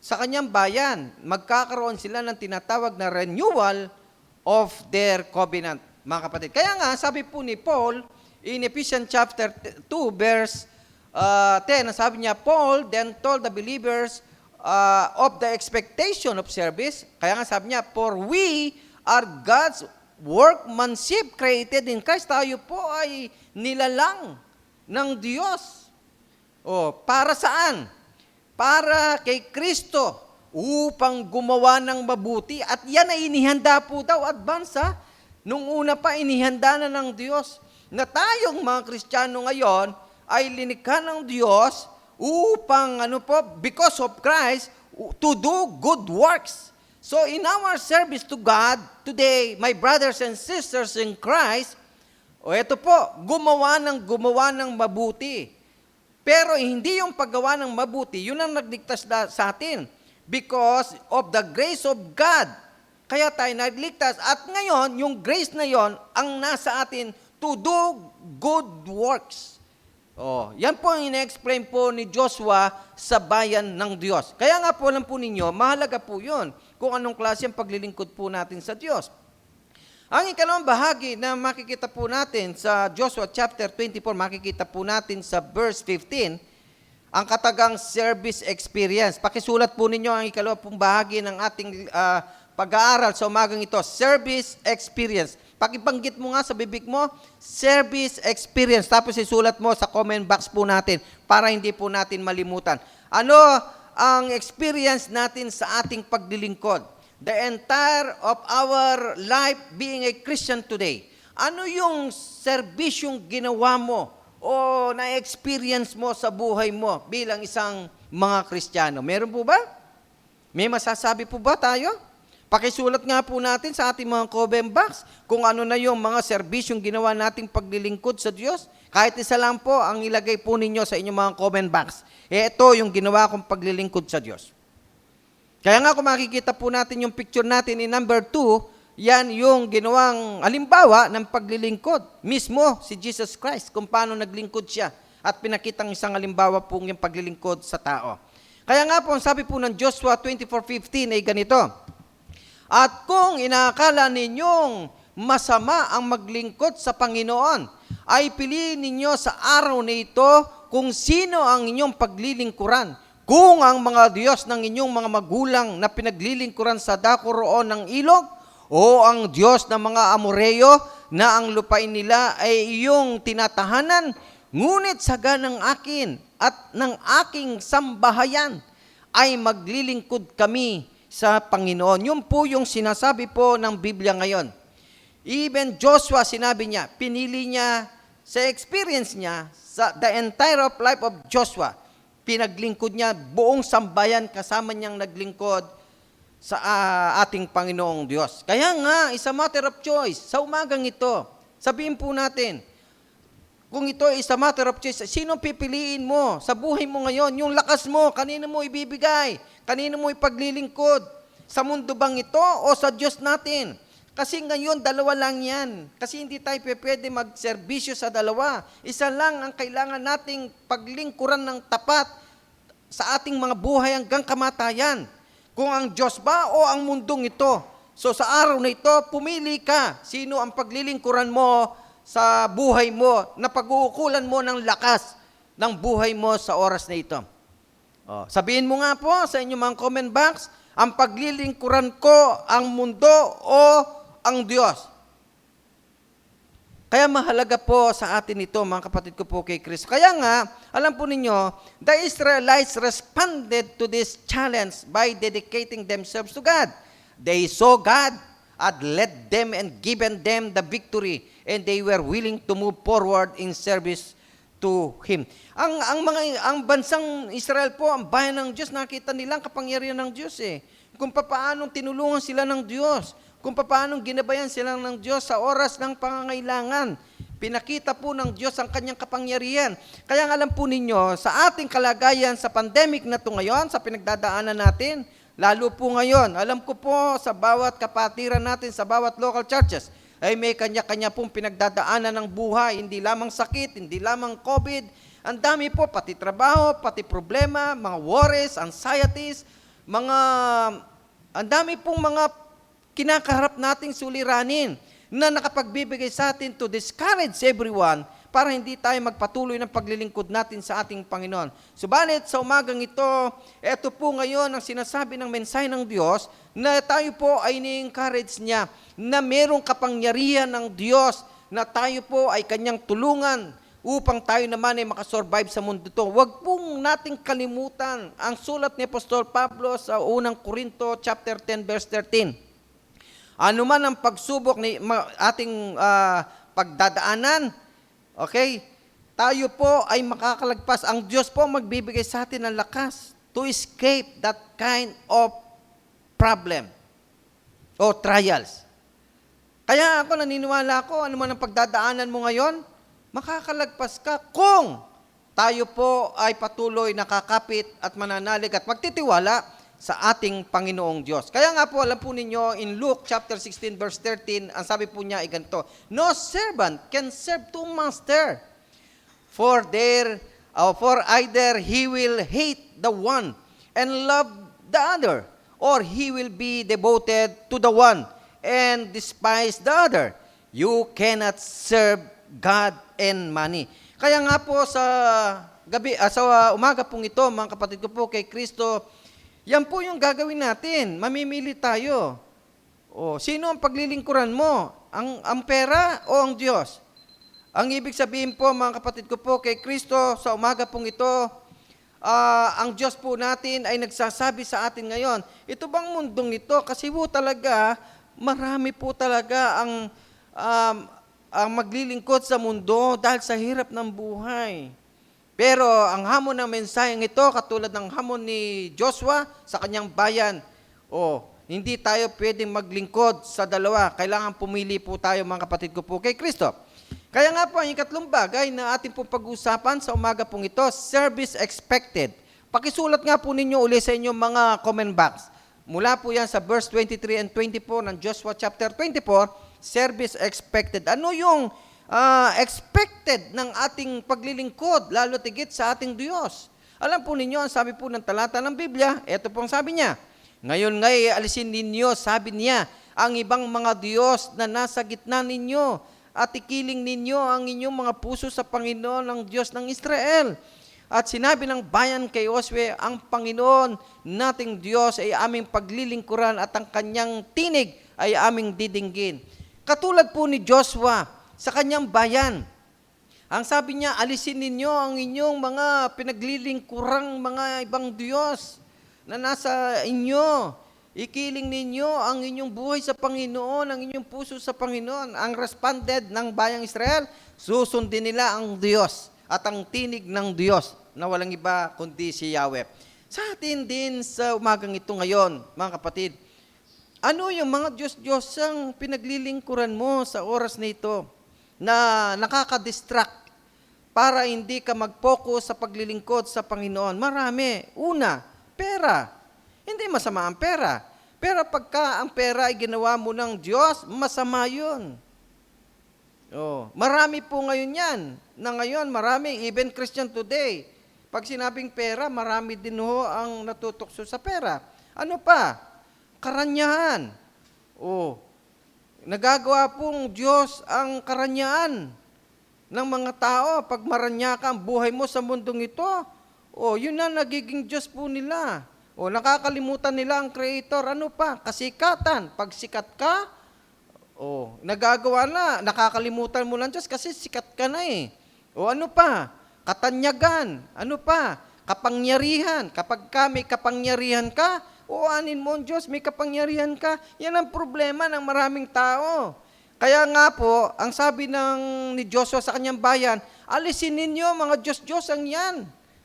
sa kanyang bayan, magkakaroon sila ng tinatawag na renewal of their covenant, mga kapatid. Kaya nga, sabi po ni Paul, in Ephesians chapter 2, verse 10, sabi niya, Paul then told the believers of the expectation of service. Kaya nga sabi niya, for we are God's workmanship created in Christ. Tayo po ay nilalang ng Diyos. Para saan? Para kay Kristo, upang gumawa ng mabuti. At yan ay inihanda po daw, advance ha. Nung una pa, inihanda na ng Diyos. Na tayong mga Kristiyano ngayon ay linikha ng Diyos upang, because of Christ, to do good works. So in our service to God, today, my brothers and sisters in Christ, ito po, gumawa ng mabuti. Pero hindi yung paggawa ng mabuti, yun ang nagligtas sa atin. Because of the grace of God. Kaya tayo nagligtas. At ngayon, yung grace na yon ang nasa atin to do good works. Yan po ang ina-explain po ni Joshua sa bayan ng Diyos. Kaya nga po alam po ninyo, mahalaga po yun kung anong klase ang paglilingkod po natin sa Diyos. Ang ikalawang bahagi na makikita po natin sa Joshua chapter 24, makikita po natin sa verse 15, ang katagang service experience. Pakisulat po ninyo ang ikalawa pong bahagi ng ating pag-aaral sa umagang ito, service experience. Pakibanggit mo nga sa bibig mo, service experience. Tapos isulat mo sa comment box po natin para hindi po natin malimutan. Ano ang experience natin sa ating paglilingkod? The entire of our life being a Christian today. Ano yung serbisyong ginawa mo o na-experience mo sa buhay mo bilang isang mga Kristiyano? Meron po ba? May masasabi po ba tayo? Pakisulat nga po natin sa ating mga comment box kung ano na yung mga serbisyong ginawa nating paglilingkod sa Diyos. Kahit isa lang po ang ilagay po ninyo sa inyong mga comment box. Ito yung ginawa kong paglilingkod sa Diyos. Kaya nga kung makikita po natin yung picture natin in number 2, yan yung ginawang halimbawa ng paglilingkod. Mismo si Jesus Christ, kung paano naglingkod siya. At pinakitang isang halimbawa po yung paglilingkod sa tao. Kaya nga po, ang sabi po ng Joshua 24:15 ay ganito. At kung inaakala ninyong masama ang maglingkod sa Panginoon, ay piliin ninyo sa araw na ito kung sino ang inyong paglilingkuran. Kung ang mga Diyos ng inyong mga magulang na pinaglilingkuran sa dako roon ng ilog, o ang Diyos ng mga Amoreyo na ang lupain nila ay iyong tinatahanan, ngunit saga ng akin at ng aking sambahayan ay maglilingkod kami sa Panginoon. Yun po yung sinasabi po ng Biblia ngayon. Even Joshua, sinabi niya, pinili niya sa experience niya, sa the entire of life of Joshua, pinaglingkod niya, buong sambayan kasama niyang naglingkod sa ating Panginoong Diyos. Kaya nga, is a matter of choice. Sa umagang ito, sabihin po natin, kung ito is a matter of choice, sino pipiliin mo sa buhay mo ngayon? Yung lakas mo, kanino mo ibibigay? Kanino mo ipaglilingkod? Sa mundo bang ito o sa Diyos natin? Kasi ngayon, dalawa lang yan. Kasi hindi tayo pwede magserbisyo sa dalawa. Isa lang ang kailangan nating paglingkuran ng tapat sa ating mga buhay hanggang kamatayan. Kung ang Diyos ba o ang mundong ito. So sa araw na ito, pumili ka. Sino ang paglilingkuran mo sa buhay mo na pag-uukulan mo ng lakas ng buhay mo sa oras na ito. Sabihin mo nga po sa inyong mga comment box, ang paglilingkuran ko ang mundo o ang Diyos. Kaya mahalaga po sa atin ito, mga kapatid ko po kay Kristo. Kaya nga, alam po ninyo, the Israelites responded to this challenge by dedicating themselves to God. They saw God had led them and given them the victory, and they were willing to move forward in service to Him. Ang bansang Israel po, ang bayan ng Diyos, nakita nilang kapangyarihan ng Diyos Kung paano tinulungan sila ng Diyos, kung paano ginabayan sila ng Diyos sa oras ng pangangailangan. Pinakita po ng Diyos ang kanyang kapangyarihan. Kaya alam po ninyo, sa ating kalagayan sa pandemic na ito ngayon, sa pinagdadaanan natin, lalo po ngayon, alam ko po sa bawat kapatiran natin, sa bawat local churches, ay may kanya-kanya pong pinagdadaanan ng buhay, hindi lamang sakit, hindi lamang COVID, ang dami po, pati trabaho, pati problema, mga worries, anxieties, ang dami pong mga kinakaharap nating suliranin na nakapagbibigay sa atin to discourage everyone para hindi tayo magpatuloy ng paglilingkod natin sa ating Panginoon. Subalit sa umagang ito, ito po ngayon ang sinasabi ng mensahe ng Diyos na tayo po ay ni-encourage niya na merong kapangyarihan ng Diyos na tayo po ay kanyang tulungan upang tayo naman ay makasurvive sa mundo ito. Huwag pong nating kalimutan ang sulat ni Apostol Pablo sa unang Korinto chapter 10 verse 13. Ano man ang pagsubok ni ating pagdadaanan, okay, tayo po ay makakalagpas. Ang Diyos po magbibigay sa atin ng lakas to escape that kind of problem o trials. Kaya ako naniniwala ako, ano man ang pagdadaanan mo ngayon, makakalagpas ka kung tayo po ay patuloy nakakapit at mananalig at magtitiwala sa ating Panginoong Diyos. Kaya nga po, alam po ninyo, in Luke chapter 16 verse 13, ang sabi po niya ay ganito, no servant can serve two masters, for either he will hate the one and love the other, or he will be devoted to the one and despise the other. You cannot serve God and money. Kaya nga po sa umaga pong ito, mga kapatid ko po, kay Kristo, yan po yung gagawin natin. Mamimili tayo. Sino ang paglilingkuran mo? Ang pera o ang Diyos? Ang ibig sabihin po, mga kapatid ko po, kay Kristo, sa umaga pong ito, ang Diyos po natin ay nagsasabi sa atin ngayon, ito bang mundong ito? Kasi po talaga, marami po talaga ang maglilingkod sa mundo dahil sa hirap ng buhay. Pero ang hamon ng mensaheng ito, katulad ng hamon ni Joshua sa kanyang bayan, hindi tayo pwedeng maglingkod sa dalawa. Kailangan pumili po tayo, mga kapatid ko po, kay Kristo. Kaya nga po, ang ikatlong bagay na ating pong pag-usapan sa umaga pong ito, service expected. Pakisulat nga po ninyo uli sa inyong mga comment box. Mula po yan sa verse 23 and 24 ng Joshua chapter 24, service expected. Ano yung expected ng ating paglilingkod, lalo tigit sa ating Diyos? Alam po ninyo, ang sabi po ng talata ng Biblia, ito pong sabi niya, ngayon ngay alisin ninyo, sabi niya, ang ibang mga Diyos na nasa gitna ninyo, at ikiling ninyo ang inyong mga puso sa Panginoon ng Diyos ng Israel. At sinabi ng bayan kay Josue, ang Panginoon nating Diyos ay aming paglilingkuran at ang kanyang tinig ay aming didinggin. Katulad po ni Joshua sa kanyang bayan. Ang sabi niya, alisin ninyo ang inyong mga pinaglilingkurang mga ibang Diyos na nasa inyo. Ikiling ninyo ang inyong buhay sa Panginoon, ang inyong puso sa Panginoon. Ang responded ng bayang Israel, susundin nila ang Diyos at ang tinig ng Diyos na walang iba kundi si Yahweh. Sa atin din sa umagang ito ngayon, mga kapatid, ano yung mga Diyos-Diyosang pinaglilingkuran mo sa oras na ito na nakaka-distract para hindi ka mag-focus sa paglilingkod sa Panginoon? Marami. Una, pera. Hindi masama ang pera. Pero pagka ang pera ay ginawa mo ng Diyos, masama yun. Marami po ngayon yan. Na ngayon, marami, even Christian today. Pag sinabing pera, marami din ho ang natutukso sa pera. Ano pa? Karanyahan. Nagagawa pong Diyos ang karanyahan ng mga tao. Pag maranyaka ang buhay mo sa mundong ito, yun na nagiging Diyos po nila. Nakakalimutan nila ang Creator. Ano pa? Kasikatan. Pag sikat ka, nagagawa na. Nakakalimutan mo lang Diyos kasi sikat ka na eh. Ano pa? Katanyagan. Ano pa? Kapangyarihan. Kapag may kapangyarihan ka, anin mo Diyos, may kapangyarihan ka. Yan ang problema ng maraming tao. Kaya nga po, ang sabi ni Joshua sa kanyang bayan, alisin ninyo mga Diyos-Diyos ang yan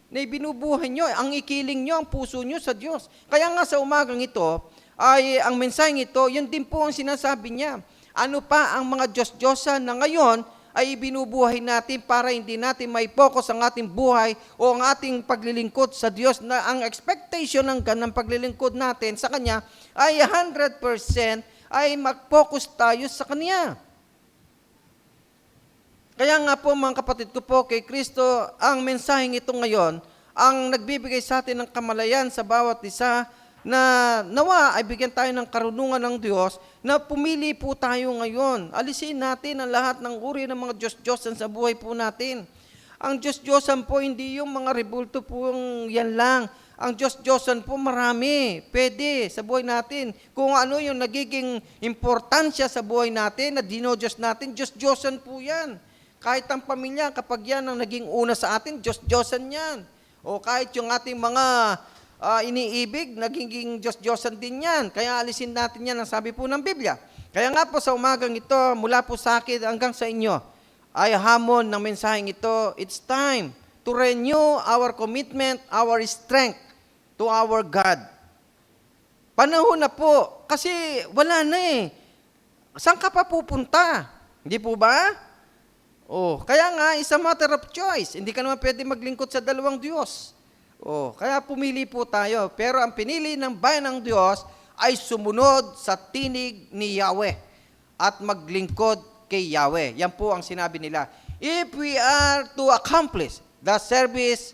na ibinubuhay nyo, ang ikiling nyo, ang puso nyo sa Diyos. Kaya nga sa umagang ito, ay ang mensaheng ito, yun din po ang sinasabi niya. Ano pa ang mga Diyos-Diyosan na ngayon ay ibinubuhay natin para hindi natin may focus ang ating buhay o ang ating paglilingkod sa Diyos na ang expectation ng paglilingkod natin sa Kanya ay 100% ay mag-focus tayo sa Kanya. Kaya nga po mga kapatid ko po kay Kristo, ang mensaheng ito ngayon, ang nagbibigay sa atin ng kamalayan sa bawat isa na nawa ay bigyan tayo ng karunungan ng Diyos na pumili po tayo ngayon. Alisin natin ang lahat ng uri ng mga Diyos-Diyosan sa buhay po natin. Ang Diyos-Diyosan po hindi yung mga rebulto po yan lang. Ang Diyos-Diyosan po marami. Pwede sa buhay natin. Kung ano yung nagiging importansya sa buhay natin na dino-Diyos natin, Diyos-Diyosan po yan. Kahit ang pamilya, kapag yan ang naging una sa atin, Diyos-Diyosan yan. O kahit yung ating mga iniibig, naging Diyos-Diyosan din yan. Kaya alisin natin yan ang sabi po ng Biblia. Kaya nga po sa umagang ito, mula po sa akin hanggang sa inyo, ay hamon ng mensaheng ito, it's time to renew our commitment, our strength to our God. Panahon na po, kasi wala na eh. Saan ka pa pupunta? Hindi po ba? Kaya nga, it's a matter of choice. Hindi ka naman pwede maglingkod sa dalawang Diyos. Kaya pumili po tayo. Pero ang pinili ng bayan ng Diyos ay sumunod sa tinig ni Yahweh at maglingkod kay Yahweh. Yan po ang sinabi nila. If we are to accomplish the service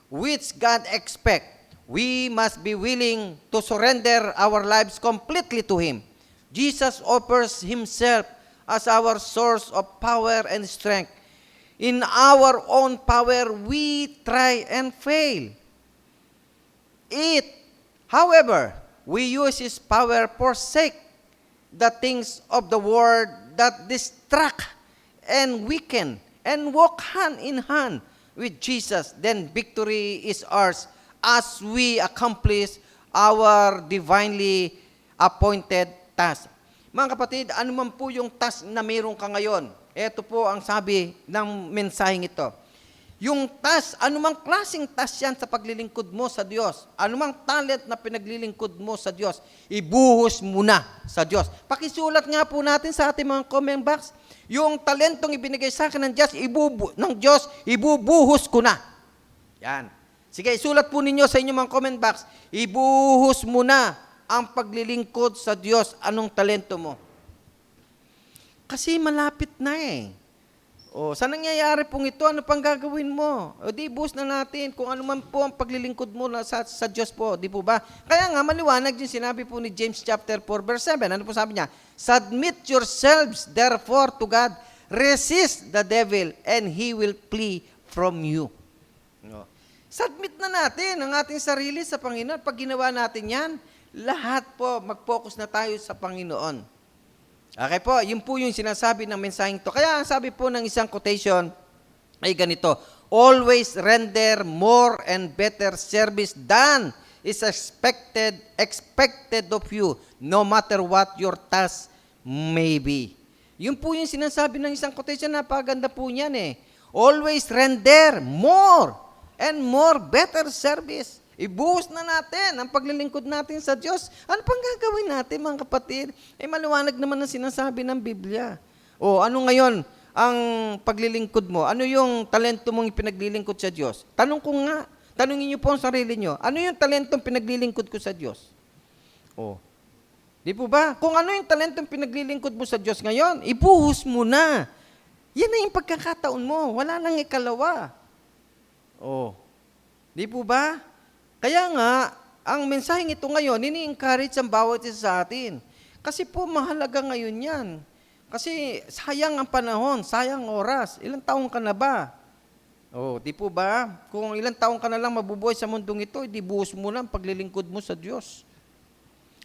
which God expects, we must be willing to surrender our lives completely to Him. Jesus offers Himself as our source of power and strength. In our own power, we try and fail. However, we use His power forsake the things of the world that distract and weaken and walk hand in hand with Jesus. Then victory is ours as we accomplish our divinely appointed task. Mga kapatid, ano man po yung task na mayroon ka ngayon, ito po ang sabi ng mensaheng ito. Yung task, anumang klaseng task yan sa paglilingkod mo sa Diyos, anumang talent na pinaglilingkod mo sa Diyos, ibuhos mo na sa Diyos. Pakisulat nga po natin sa ating mga comment box, yung talentong ibinigay sa akin ng Diyos, ibubuhos ko na. Yan. Sige, isulat po ninyo sa inyong mga comment box, ibuhos mo na ang paglilingkod sa Diyos, anong talento mo. Kasi malapit na eh. O, sa nangyayari pong ito, ano pang gagawin mo? O di, buhos na natin kung ano man po ang paglilingkod mo na sa Diyos po, di po ba? Kaya nga, maliwanag yung sinabi po ni James chapter 4, verse 7. Ano po sabi niya? Submit yourselves, therefore, to God. Resist the devil, and he will flee from you. No. Submit na natin ang ating sarili sa Panginoon. Pag ginawa natin yan, lahat po, mag-focus na tayo sa Panginoon. Okay po, yun po yung sinasabi ng mensaheng to. Kaya ang sabi po ng isang quotation ay ganito, always render more and better service than is expected of you, no matter what your task may be. Yun po yung sinasabi ng isang quotation, napaganda po niyan eh. Always render more and more better service. Ibuhos na natin ang paglilingkod natin sa Diyos. Ano pang gagawin natin, mga kapatid? maliwanag naman ang sinasabi ng Biblia. O, ano ngayon ang paglilingkod mo? Ano yung talento mong pinaglilingkod sa Diyos? Tanong ko nga. Tanungin niyo po ang sarili niyo. Ano yung talentong pinaglilingkod ko sa Diyos? O, di po ba? Kung ano yung talentong pinaglilingkod mo sa Diyos ngayon, ibuhos mo na. Yan na yung pagkakataon mo. Wala nang ikalawa. O, di po ba? Kaya nga, ang mensaheng ito ngayon, ini-encourage ang bawat isa sa atin. Kasi po, mahalaga ngayon yan. Kasi sayang ang panahon, sayang oras. Ilang taong ka na ba? Di po ba? Kung ilang taong ka na lang mabubuhay sa mundong ito, di buhos mo na ang paglilingkod mo sa Diyos.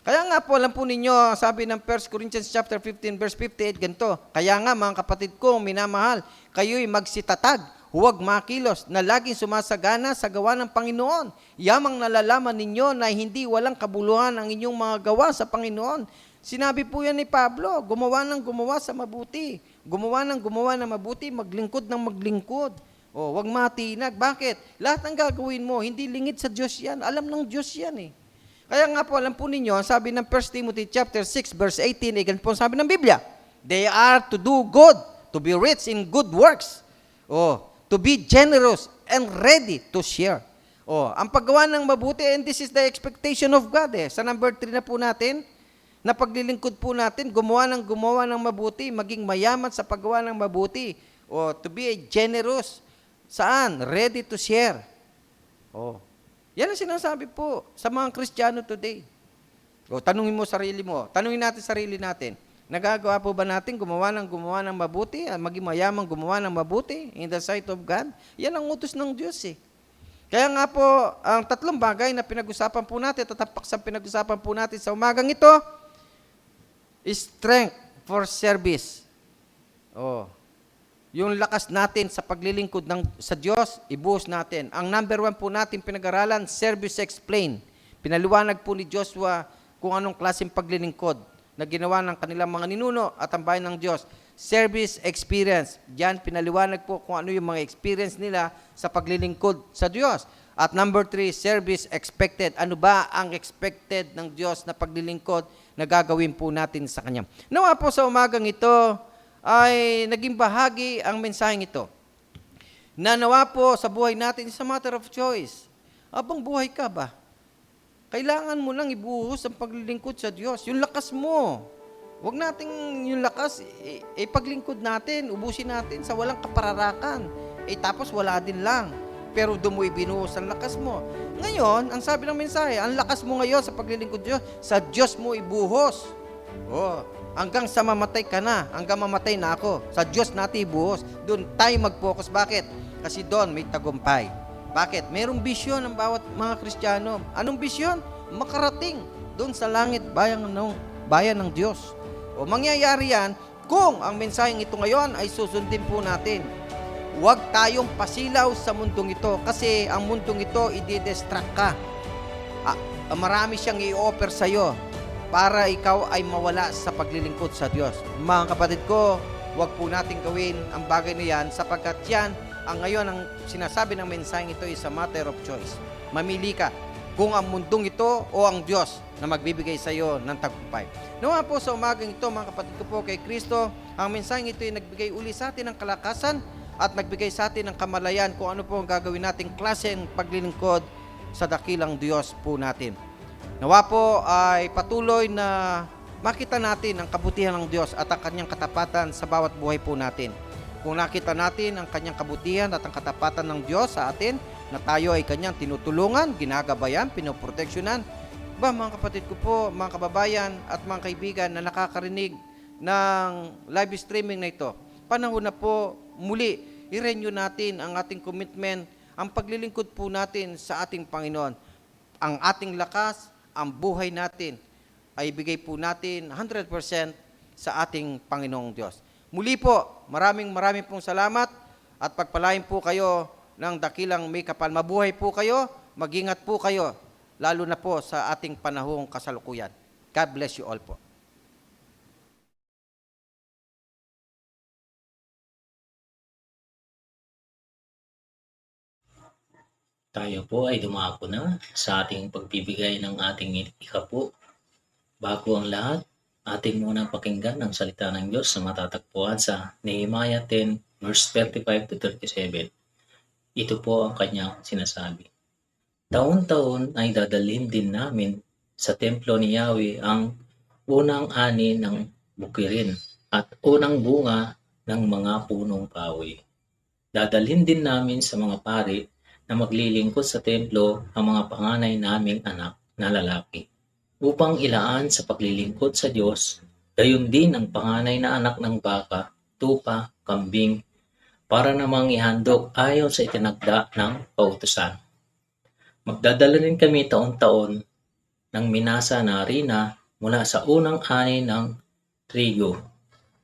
Kaya nga po, alam po ninyo, sabi ng 1 Corinthians chapter 15, verse 58, ganito, kaya nga mga kapatid ko, minamahal, kayo'y magsitatag, huwag makilos, na laging sumasagana sa gawa ng Panginoon. Yamang nalalaman ninyo na hindi walang kabuluhan ang inyong mga gawa sa Panginoon. Sinabi po yan ni Pablo, gumawa sa mabuti. Gumawa ng mabuti, maglingkod ng maglingkod. Huwag matinag. Bakit? Lahat ng gagawin mo, hindi lingid sa Diyos yan. Alam ng Diyos yan eh. Kaya nga po, alam po ninyo, sabi ng 1 Timothy chapter 6, verse 18, ganun po sabi ng Biblia, they are to do good, to be rich in good works. To be generous and ready to share. Ang paggawa ng mabuti, and this is the expectation of God eh. Sa number 3 na po natin, na paglilingkod po natin, gumawa ng mabuti, maging mayaman sa paggawa ng mabuti. To be generous. Saan? Ready to share. Yan ang sinasabi po sa mga Kristiyano today. Tanungin mo sarili mo. Tanungin natin sarili natin. Nagagawa po ba natin gumawa ng mabuti, maging mayamang gumawa ng mabuti in the sight of God? Yan ang utos ng Diyos eh. Kaya nga po, ang tatlong bagay na pinag-usapan po natin, tatapak sa pinag-usapan po natin sa umagang ito, strength for service. Yung lakas natin sa paglilingkod sa Diyos, ibuhos natin. Ang number 1 po natin pinag-aralan, service explain. Pinaliwanag po ni Joshua kung anong klaseng paglilingkod na ginawa ng kanilang mga ninuno at ang bayan ng Diyos. Service experience. Diyan pinaliwanag po kung ano yung mga experience nila sa paglilingkod sa Diyos. At number 3, service expected. Ano ba ang expected ng Diyos na paglilingkod na gagawin po natin sa Kanya? Nawa po sa umagang ito ay naging bahagi ang mensaheng ito. Na nawa po sa buhay natin is a matter of choice. Abang buhay ka ba? Kailangan mo lang ibuhos ang paglilingkod sa Diyos. Yung lakas mo. Huwag nating yung lakas, paglingkod natin, ubusin natin sa walang kapararakan. Tapos wala din lang. Pero doon mo ibinuhos ang lakas mo. Ngayon, ang sabi ng mensahe, ang lakas mo ngayon sa paglilingkod Diyos, sa Diyos mo ibuhos. Oh, hanggang sa mamatay ka na, hanggang mamatay na ako. Sa Diyos natin ibuhos. Doon tayo mag-focus. Bakit? Kasi doon may tagumpay. Bakit? Merong bisyon ang bawat mga Kristiyano. Anong bisyon? Makarating doon sa langit bayan ng Diyos. O mangyayari yan kung ang mensaheng ito ngayon ay susundin po natin. Huwag tayong pasilaw sa mundong ito kasi ang mundong ito i-distract ka. Marami siyang i-offer sa iyo para ikaw ay mawala sa paglilingkod sa Diyos. Mga kapatid ko, huwag po natin gawin ang bagay na yan sapagkat yan ang ngayon ang sinasabi ng mensaheng ito is a matter of choice. Mamili ka kung ang mundong ito o ang Diyos na magbibigay sa iyo ng tagumpay. Nawa po sa umagang ito, mga kapatid ko po kay Kristo, ang mensaheng ito ay nagbigay uli sa atin ng kalakasan at nagbigay sa atin ng kamalayan kung ano po ang gagawin nating klase ng paglilingkod sa dakilang Diyos po natin. Nawa po ay patuloy na makita natin ang kabutihan ng Diyos at ang kanyang katapatan sa bawat buhay po natin. Kung nakita natin ang kanyang kabutihan at ang katapatan ng Diyos sa atin, na tayo ay kanyang tinutulungan, ginagabayan, pinoproteksyonan, ba mga kapatid ko po, mga kababayan at mga kaibigan na nakakarinig ng live streaming na ito, panahon na po muli i-renew natin ang ating commitment, ang paglilingkod po natin sa ating Panginoon. Ang ating lakas, ang buhay natin ay ibigay po natin 100% sa ating Panginoong Diyos. Muli po, maraming pong salamat at pagpalain po kayo ng dakilang may kapal. Mabuhay po kayo, mag-ingat po kayo, lalo na po sa ating panahong kasalukuyan. God bless you all po. Tayo po ay dumako na sa ating pagbibigay ng ating ikapu. Bago ang lahat, ating munang pakinggan ang salita ng Diyos na matatagpuan sa Nehemiah 10 verse 35 to 37. Ito po ang kanyang sinasabi. Taon-taon ay dadalhin din namin sa templo ni Yahweh ang unang ani ng bukirin at unang bunga ng mga punong kahoy. Dadalhin din namin sa mga pari na maglilingkod sa templo ang mga panganay naming anak na lalaki, upang ilaan sa paglilingkod sa Diyos, gayon din ang panganay na anak ng baka, tupa, kambing, para namang ihandog ayon sa itinagda ng kautusan. Magdadala rin kami taon-taon ng minasa na harina mula sa unang ani ng trigo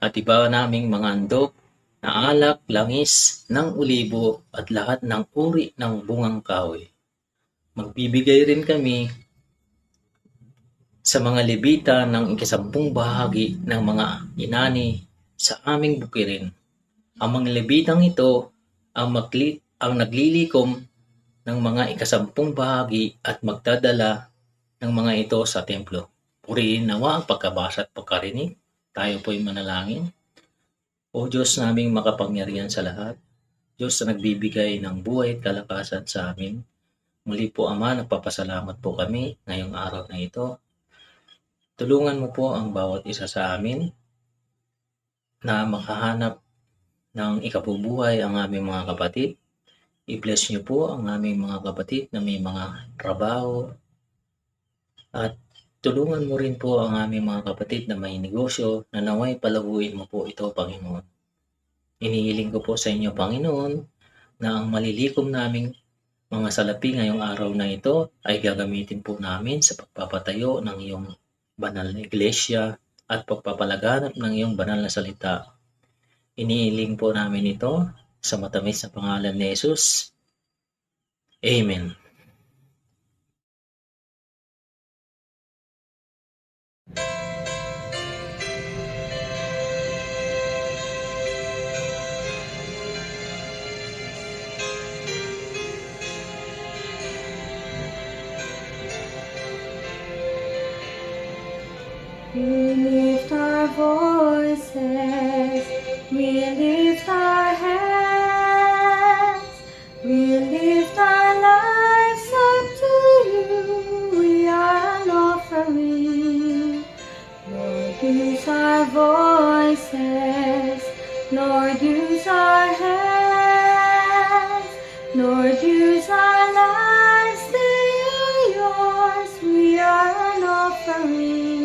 at iba naming mga handog na alak, langis, ng ulibo at lahat ng uri ng bungang kahoy. Magbibigay rin kami sa mga Levita ng 10 bahagi ng mga inani sa aming bukirin. Ang mga Levitang ito ang naglilikom ng mga 10 bahagi at magdadala ng mga ito sa templo. Purihin nawa ang pagkabasa at pagkarinig. Tayo po'y manalangin. O Diyos naming makapangyarihan sa lahat, Diyos na nagbibigay ng buhay at kalakasan sa amin. Muli po Ama, nagpapasalamat po kami ngayong araw na ito. Tulungan mo po ang bawat isa sa amin na makahanap ng ikabubuhay ang aming mga kapatid. I-bless niyo po ang aming mga kapatid na may mga trabaho at tulungan mo rin po ang aming mga kapatid na may negosyo na naway palaguin mo po ito, Panginoon. Inihiling ko po sa inyo, Panginoon, na ang malilikom naming mga salapi ngayong araw na ito ay gagamitin po namin sa pagpapatayo ng iyong banal na iglesia at pagpapalaganap ng iyong banal na salita. Inihiling po namin ito sa matamis na pangalan ni Jesus. Amen. We lift our voices, we lift our hands, we lift our lives up to you, we are an offering. Lord, use our voices, Lord, use our hands, Lord, use our lives, they are yours, we are an offering.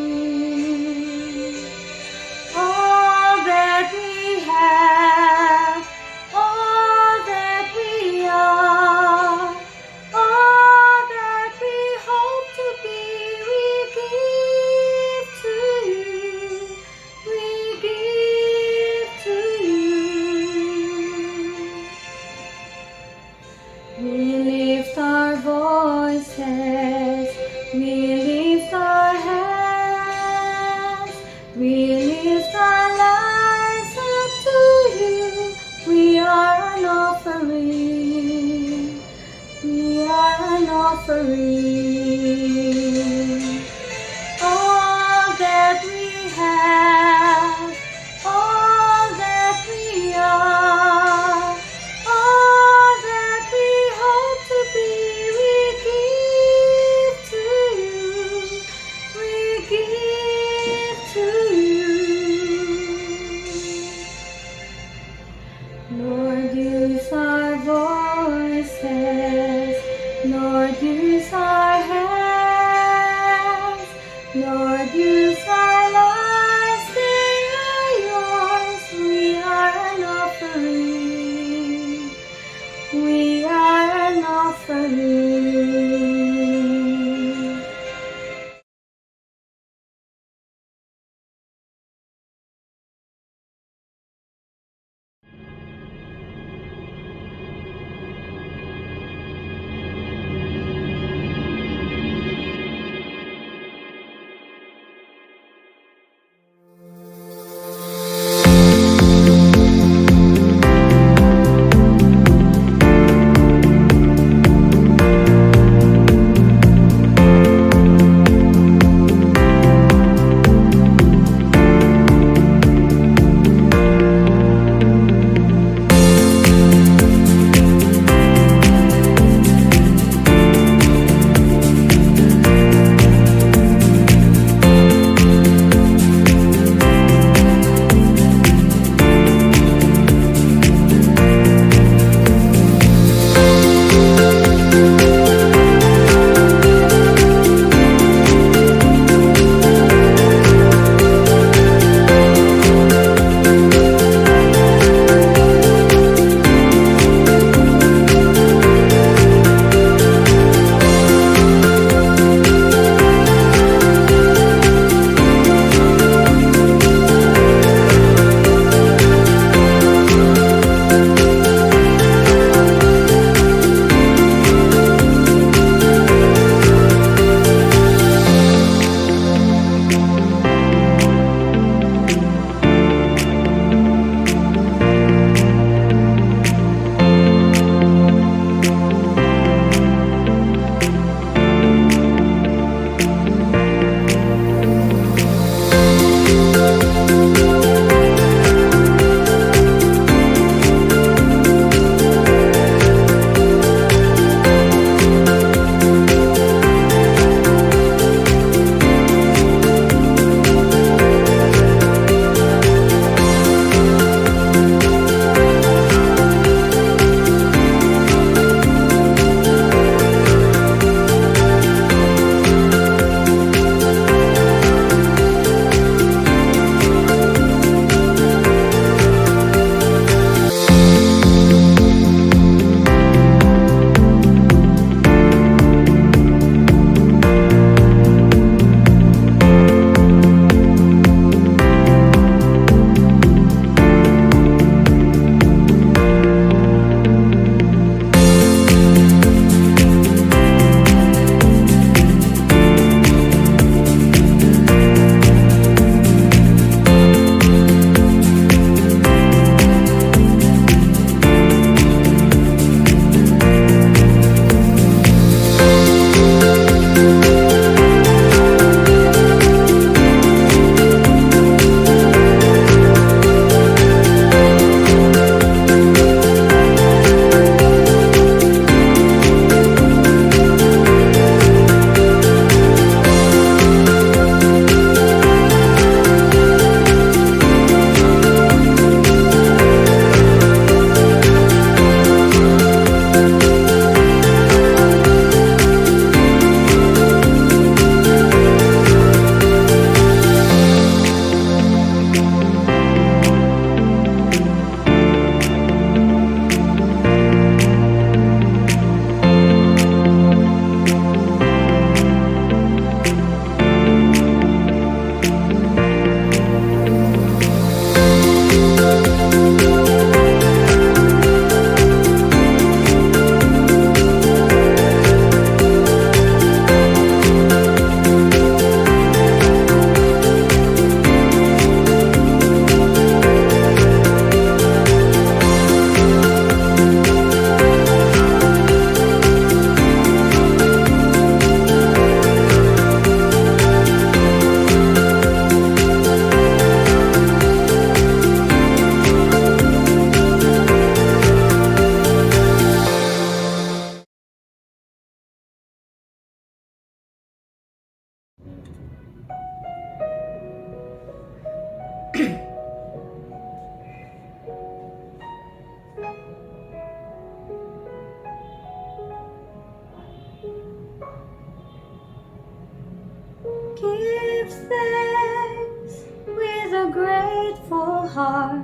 Give thanks with a grateful heart.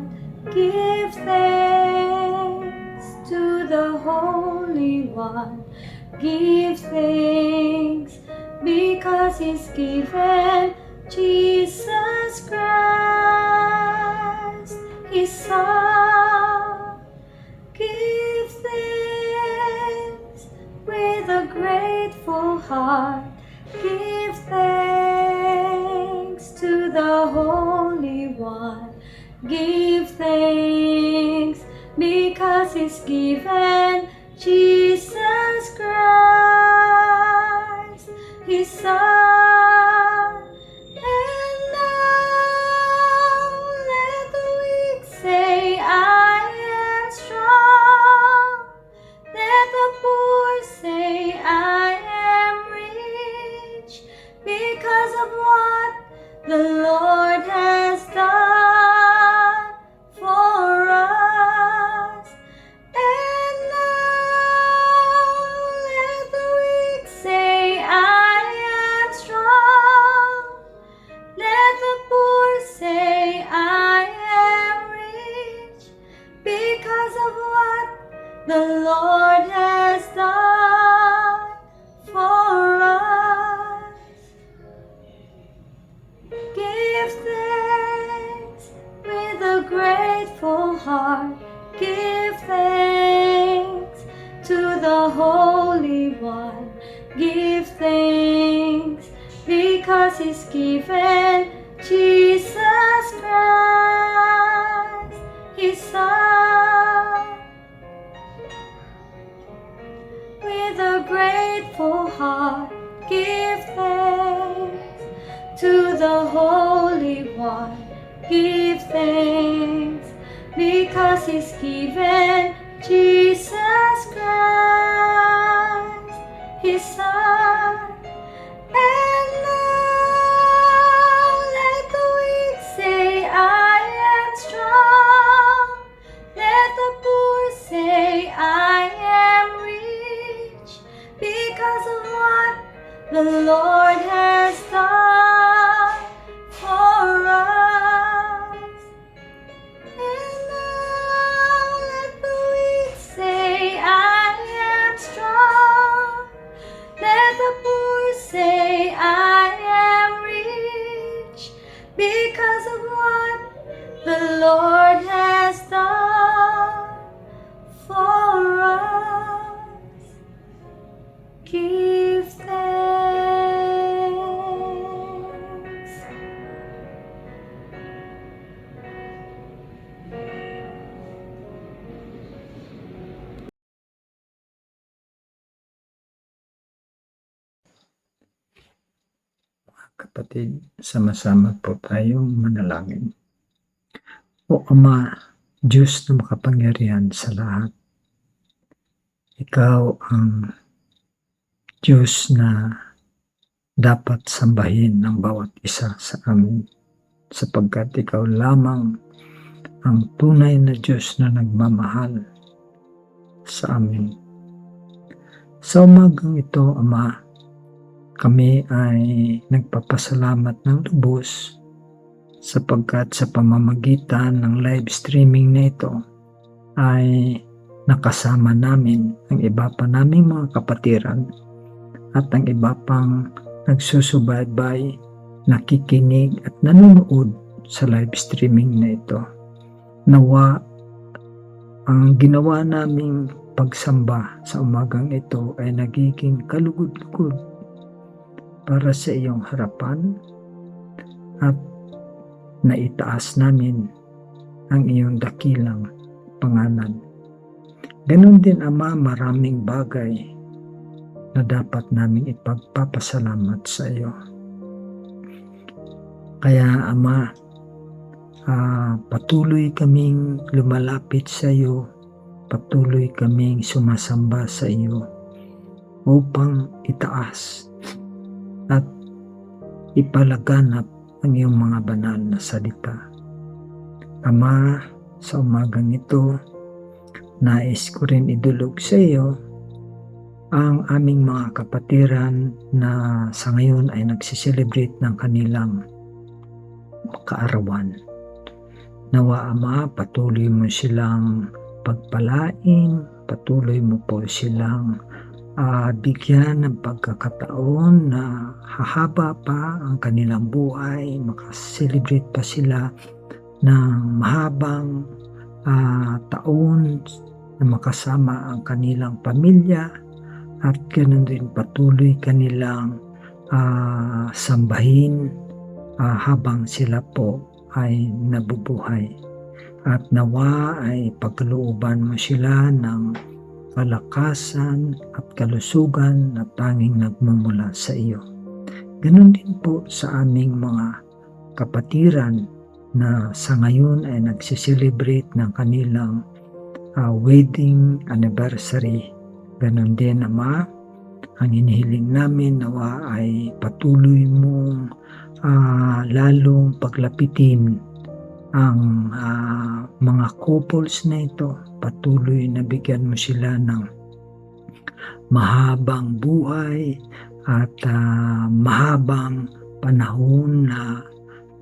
Give thanks to the Holy One. Give thanks because He's given Jesus Christ, His Son. Give thanks with a grateful heart. Give thanks to the Holy One. Give thanks because He's given Jesus Christ, His Son. And now let the weak say, I am strong. Let the poor say, I am rich because of what the Lord has done for us. And now let the weak say, I am strong. Let the poor say, I am rich because of what the Lord has done for us. Give thanks with a grateful heart. Give thanks to the Holy One. Give thanks because He's given Jesus Christ, His Son. With a grateful heart, give thanks to the Holy One. Give thanks because He's given Jesus Christ, His Son. And now let the weak say, I am strong. Let the poor say, I am rich because of what the Lord has done for us. And now let the weak say, I am strong. Let the poor say, I am rich because of what the Lord has done for us. Give thanks. Kapatid, sama-sama po tayong manalangin. O Ama, Diyos na makapangyarihan sa lahat, Ikaw ang Diyos na dapat sambahin ng bawat isa sa amin, sapagkat Ikaw lamang ang tunay na Diyos na nagmamahal sa amin. Sa umagang ito, Ama, kami ay nagpapasalamat ng lubos sapagkat sa pamamagitan ng live streaming na ito ay nakasama namin ang iba pa naming mga kapatiran at ang iba pang nagsusubaybay, nakikinig at nanonood sa live streaming na ito. Nawa ang ginawa naming pagsamba sa umagang ito ay nagiging kalugod-lugod para sa iyong harapan at naitaas namin ang iyong dakilang pangalan. Ganon din, Ama, maraming bagay na dapat naming ipagpapasalamat sa iyo. Kaya, Ama, patuloy kaming lumalapit sa iyo, patuloy kaming sumasamba sa iyo upang itaas at ipalaganap ang iyong mga banal na salita. Ama, sa umagang ito, nais ko rin idulog sa iyo ang aming mga kapatiran na sa ngayon ay nagsiselebrate ng kanilang kaarawan. Nawa Ama, patuloy mo silang pagpalain, patuloy mo po silang bigyan ng pagkakataon na hahaba pa ang kanilang buhay, makaselebrate pa sila ng mahabang taon na makasama ang kanilang pamilya, at ganoon din patuloy kanilang sambahin habang sila po ay nabubuhay. At nawa ay pagkalooban mo sila ng kalakasan at kalusugan na tanging nagmumula sa iyo. Ganon din po sa aming mga kapatiran na sa ngayon ay nagsiselebrate ng kanilang wedding anniversary. Ganon din, Ama, ang inihiling namin nawa ay patuloy mong lalong paglapitin ang mga couples na ito, patuloy na bigyan mo sila ng mahabang buhay at mahabang panahon na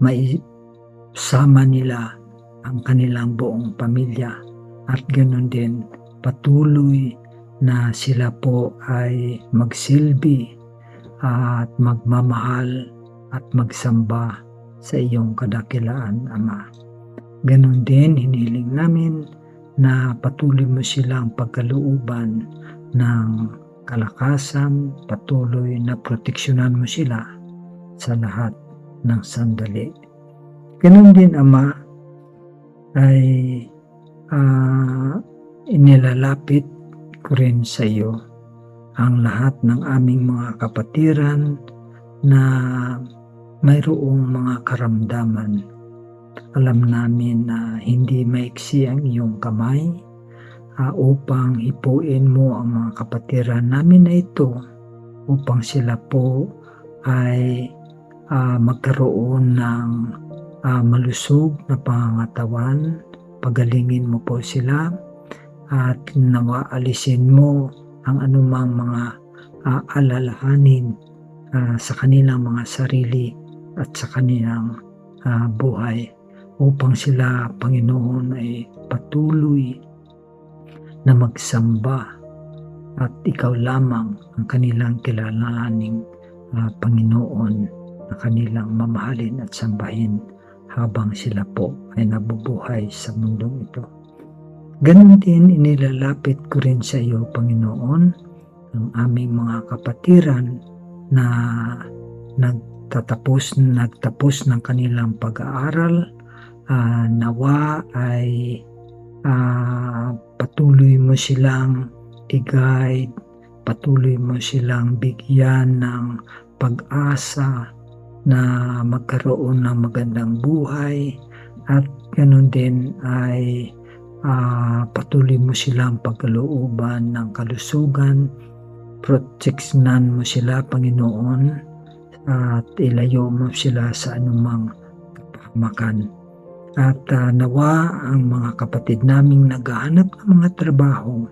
maisama nila ang kanilang buong pamilya, at ganoon din patuloy na sila po ay magsilbi at magmamahal at magsamba sa iyong kadakilaan, Ama. Ganon din, hiniling namin na patuloy mo silang pagkalooban ng kalakasan, patuloy na proteksyonan mo sila sa lahat ng sandali. Ganon din, Ama, ay inilalapit ko rin sa iyo ang lahat ng aming mga kapatiran na mayroong mga karamdaman. Alam namin na hindi maiksi ang iyong kamay upang hipuin mo ang mga kapatiran namin na ito upang sila po ay magkaroon ng malusog na pangangatawan. Pagalingin mo po sila at nawa alisin mo ang anumang mga alalahanin sa kanilang mga sarili at sa kanilang buhay, upang sila, Panginoon, ay patuloy na magsamba at ikaw lamang ang kanilang kilalaning Panginoon na kanilang mamahalin at sambahin habang sila po ay nabubuhay sa mundong ito. Ganon din, inilalapit ko rin sa iyo, Panginoon, ang aming mga kapatiran na nagtapos ng kanilang pag-aaral. Nawa ay patuloy mo silang i-guide, patuloy mo silang bigyan ng pag-asa na magkaroon ng magandang buhay, at ganoon din ay patuloy mo silang pagkalooban ng kalusugan, proteksyonan mo sila, Panginoon, at ilayo mo sila sa anumang kapahamakan. At nawa ang mga kapatid naming naghahanap ng mga trabaho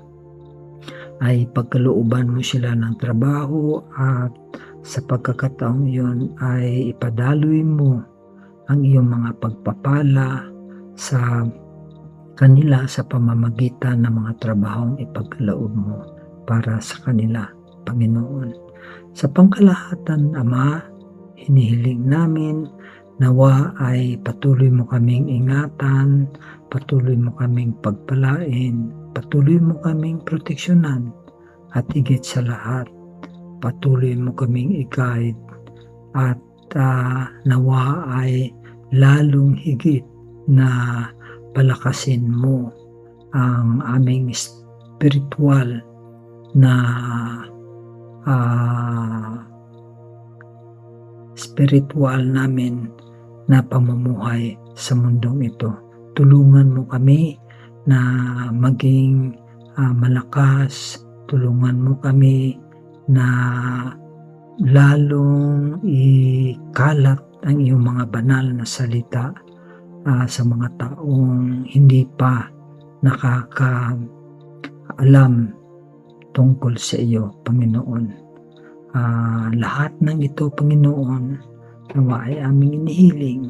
ay pagkalooban mo sila ng trabaho, at sa pagkakataong iyon ay ipadaloy mo ang iyong mga pagpapala sa kanila sa pamamagitan ng mga trabahong ipagkaloob mo para sa kanila, Panginoon. Sa pangkalahatan, Ama, hinihiling namin nawa ay patuloy mo kaming ingatan, patuloy mo kaming pagpalain, patuloy mo kaming proteksyonan, at higit sa lahat, patuloy mo kaming i-guide, at nawa ay lalong higit na palakasin mo ang aming spiritual na namin na pamumuhay sa mundong ito. Tulungan mo kami na maging malakas, tulungan mo kami na lalong ikalat ang iyong mga banal na salita sa mga taong hindi pa nakakaalam tungkol sa iyo, Panginoon. Lahat ng ito, Panginoon, nawa ay aming inihiling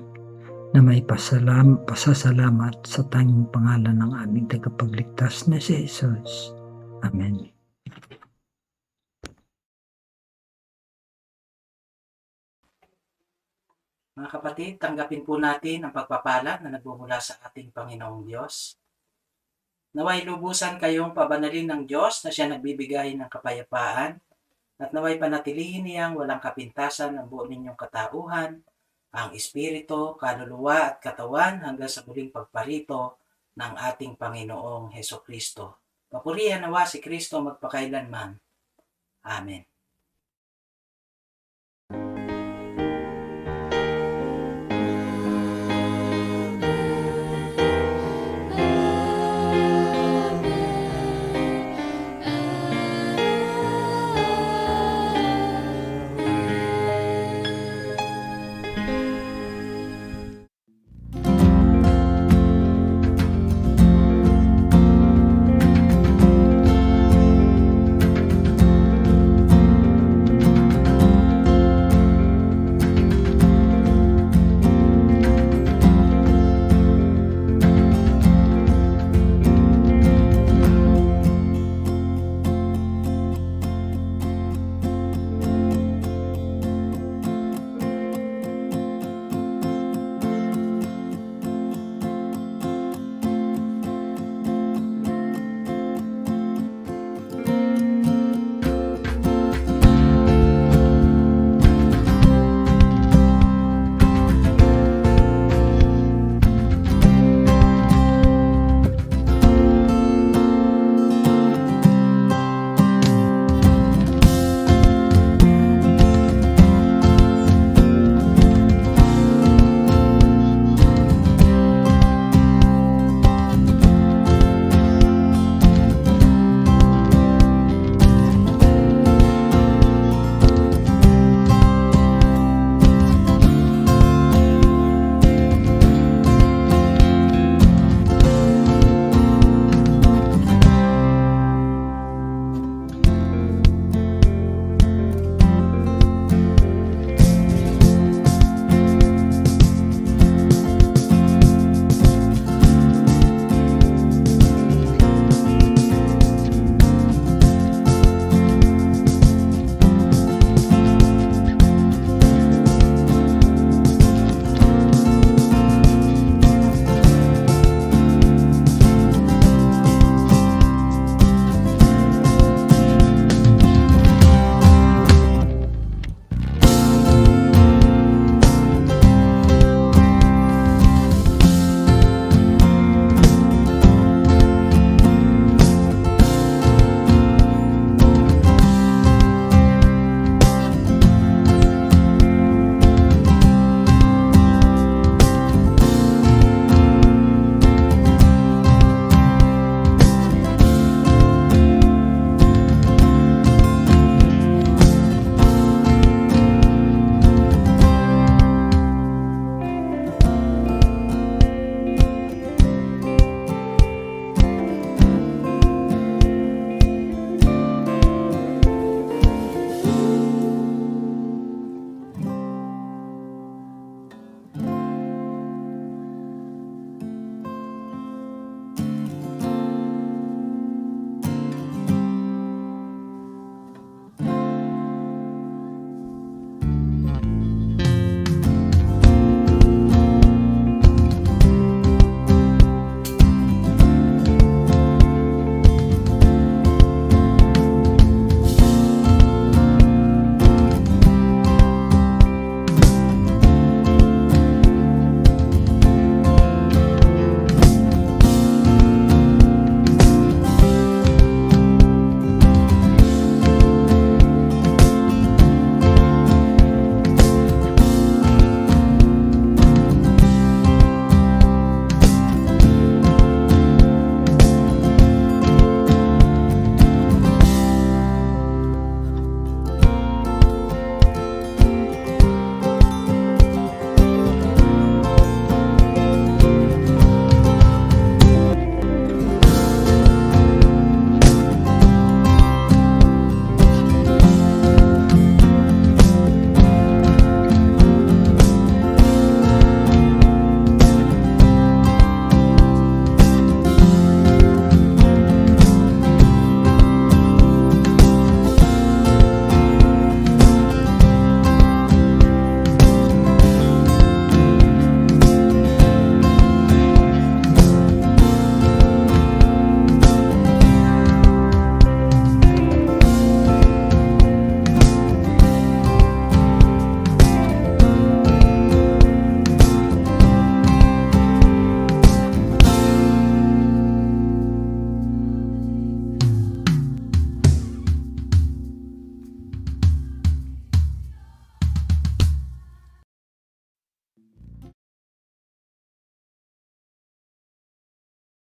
na may pasasalamat sa tanging pangalan ng aming tagapagligtas na si Jesus. Amen. Mga kapatid, tanggapin po natin ang pagpapala na nagmumula sa ating Panginoong Diyos. Naway lubusan kayong pabanalin ng Diyos na siya nagbibigay ng kapayapaan at naway panatilihin niyang walang kapintasan ang buo ninyong katauhan, ang espiritu, kaluluwa at katawan hanggang sa muling pagparito ng ating Panginoong Hesukristo. Papurihan nawa si Kristo magpakailanman. Amen.